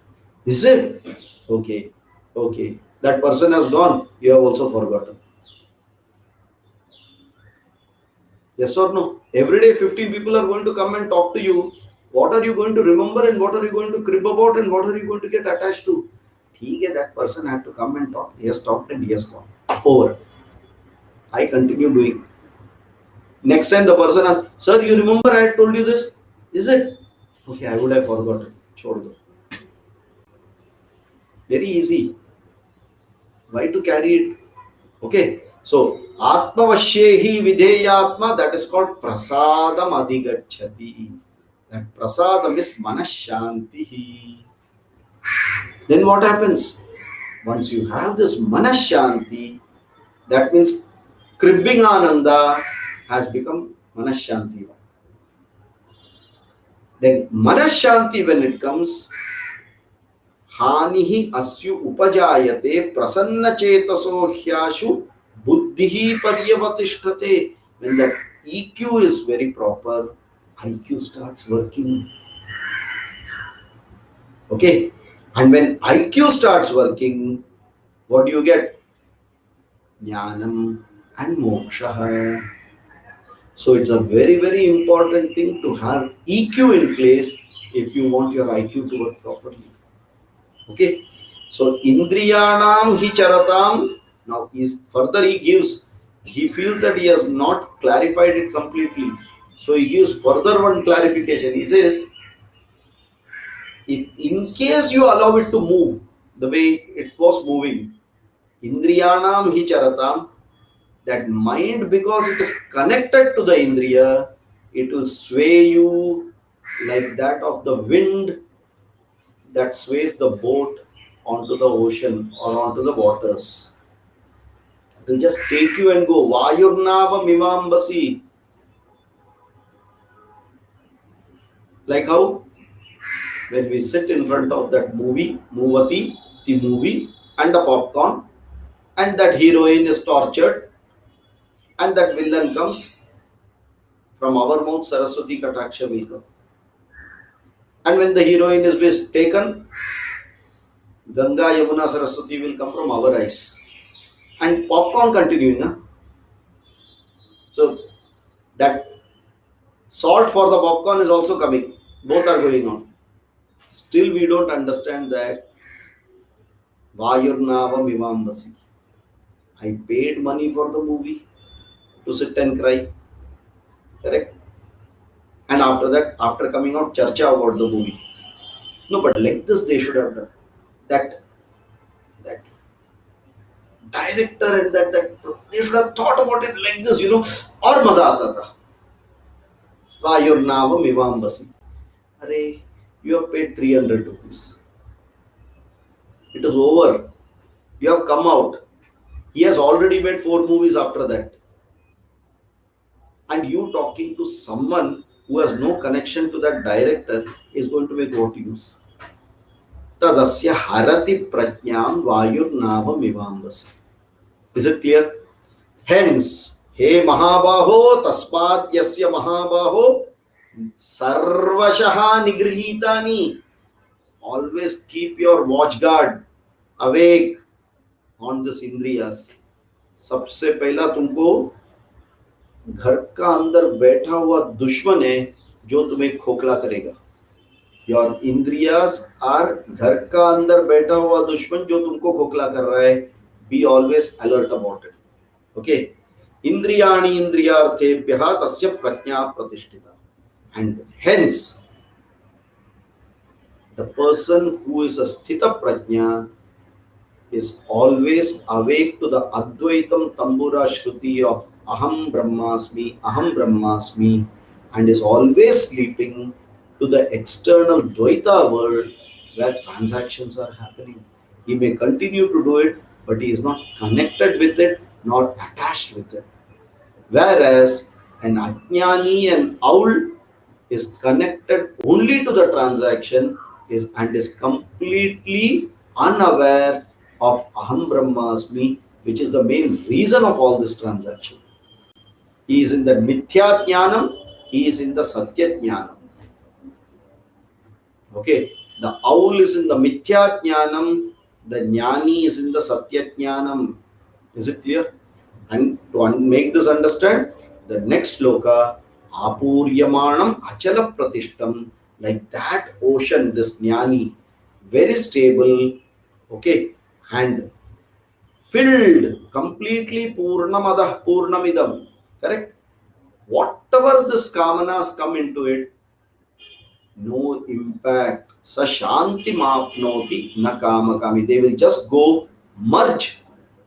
Is it? Okay, okay. That person has gone. You have also forgotten. Yes or no? Every day 15 people are going to come and talk to you. What are you going to remember and what are you going to crib about and what are you going to get attached to? ठीक है, that person had to come and talk. He has talked and he has gone. Over. I continue doing. Next time the person asks, sir, you remember I had told you this? Is it? Okay, I would have forgotten. छोड़ दो. Very easy. Why to carry it? Okay. So, Atmavashyehi Videyatma, that is called Prasadam Adhigachati. That Prasadam is Manashanti. Then what happens? Once you have this Manashanti, that means cribbing Ananda has become Manashanti. Then Manashanti, when it comes, हानिहि अस्यु उपजायते प्रसन्न चेतसो ह्याशु बुद्धिहि पर्यवतिष्ठते. When that EQ is very proper, IQ starts working. Okay, and when IQ starts working, what do you get? Jnanam and moksha. So it's a very, very important thing to have EQ in place if you want your IQ to work properly. Okay, so indriyanam hi charatam. Now he feels that he has not clarified it completely. So he gives further one clarification. He says, if in case you allow it to move the way it was moving, indriyanam hi charatam, that mind, because it is connected to the indriya, it will sway you like that of the wind that sways the boat onto the ocean or onto the waters. It will just take you and go. Vayurnava mimambasi. Like how? When we sit in front of that movie, Muvati, the movie, and the popcorn, and that heroine is tortured, and that villain comes, from our mouth, Saraswati Kataksha will come. And when the heroine is taken, Ganga, Yamuna, Saraswati will come from our eyes. And popcorn continuing. Huh? So that salt for the popcorn is also coming. Both are going on. Still we don't understand that Vayurnava Mivambasi. I paid money for the movie to sit and cry. Correct? And after that, after coming out, charcha about the movie. No, but like this they should have done. That director and that they should have thought about it like this, or maza aata tha. Vayurnava Mivambasi. Arey, you have paid 300 rupees. It is over. You have come out. He has already made 4 movies after that. And you talking to someone who has no connection to that director is going to make what use? Tadasya harati prajnam vayurnava mivambasi. Is it clear? Hence, he Mahabaho tasmad yasya Mahabaho sarvashaha nigrihitani. Always keep your watch guard awake on this indriyas. सबसे पहला तुमको घर का अंदर बैठा हुआ दुश्मन है जो तुम्हें खोखला करेगा. Your इंद्रियास are घर का अंदर बैठा हुआ दुश्मन जो तुमको खोखला कर रहा है. Be always alert about it. Okay. इंद्रियाणि इंद्रियार्थेभ्यः तस्य प्रज्ञा प्रतिष्ठिता. And hence, the person who is a sthita prajna is always awake to the Advaitam Tambura Shruti of Aham Brahmasmi, and is always sleeping to the external Dvaita world where transactions are happening. He may continue to do it, but he is not connected with it, not attached with it. Whereas an Ajnani, an owl, is connected only to the transaction and is completely unaware of Aham Brahmasmi, which is the main reason of all this transaction. He is in the Mithya Jnanam, he is in the Satya Jnanam. Okay, the owl is in the Mithya Jnanam, the Jnani is in the Satya Jnanam. Is it clear? And to make this understand, the next shloka, Apuryamanam Achala Pratishtam, like that ocean, this Jnani, very stable, okay, and filled completely Purnamadah Purnamidam, correct? Whatever this Kamanas come into it, no impact. Sashanti mapnoti na kama kami. They will just go merge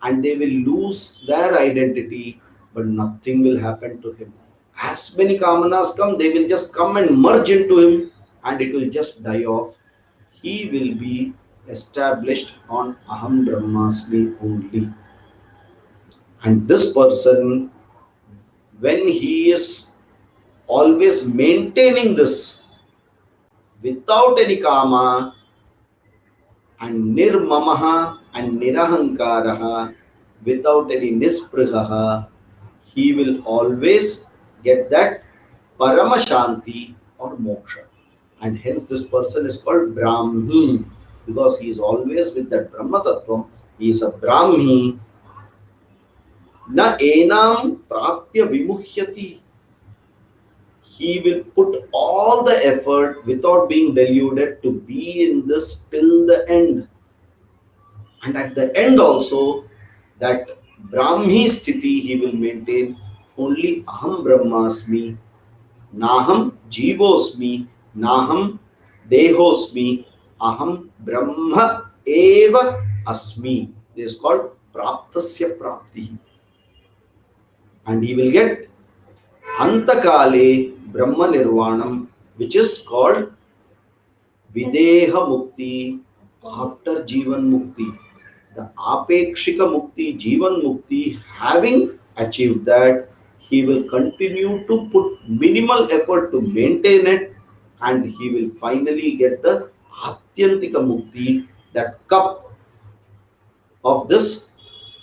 and they will lose their identity, but nothing will happen to him. As many kamanas come, they will just come and merge into him and it will just die off. He will be established on Aham Brahmasmi only. And this person, when he is always maintaining this without any kama, and nirmamaha and nirahankaraha, without any nisprihaha, he will always get that paramashanti or moksha. And hence this person is called Brahmi, because he is always with that Brahma Tattvam. He is a Brahmi. Na enam prapya vimuhyati. He will put all the effort without being deluded to be in this till the end. And at the end also, that Brahmi sthiti he will maintain only Aham Brahmasmi, Naham Jivosmi, Naham Dehosmi, Aham Brahma Eva Asmi. This is called Praptasya Prapti. And he will get Antakale Brahma Nirvanam, which is called Videha Mukti after Jivan Mukti. The Apekshika Mukti, Jivan Mukti, having achieved that, he will continue to put minimal effort to maintain it and he will finally get the Atyantika Mukti, that cup of this,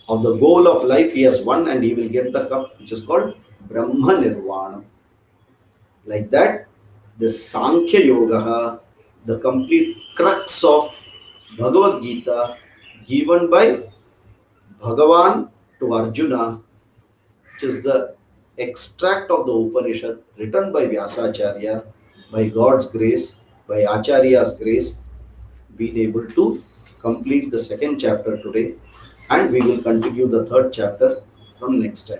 of the goal of life he has won, and he will get the cup which is called Brahma Nirvana. Like that, this Sankhya Yoga, the complete crux of Bhagavad Gita, given by Bhagavan to Arjuna, which is the extract of the Upanishad written by Vyasacharya, by God's grace, by Acharya's grace, been able to complete the second chapter today, and we will continue the third chapter from next time.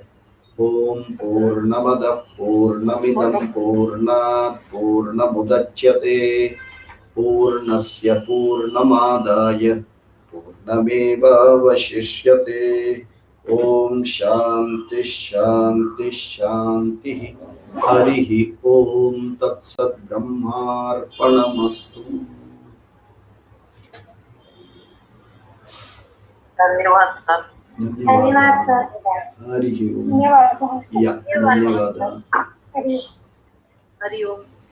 Om Purnamadah Purnamidam Purnat Purnamudachyate Purnasya Purnamadaya Purnameva Vashishyate. Om Shanti Shanti Shanti. Harihi Om Tat Sat Brahmarpanamastu. धन्यवाद sir. धन्यवाद sir. हरिः ओम. धन्यवाद. या धन्यवाद. हरि हरि ओम.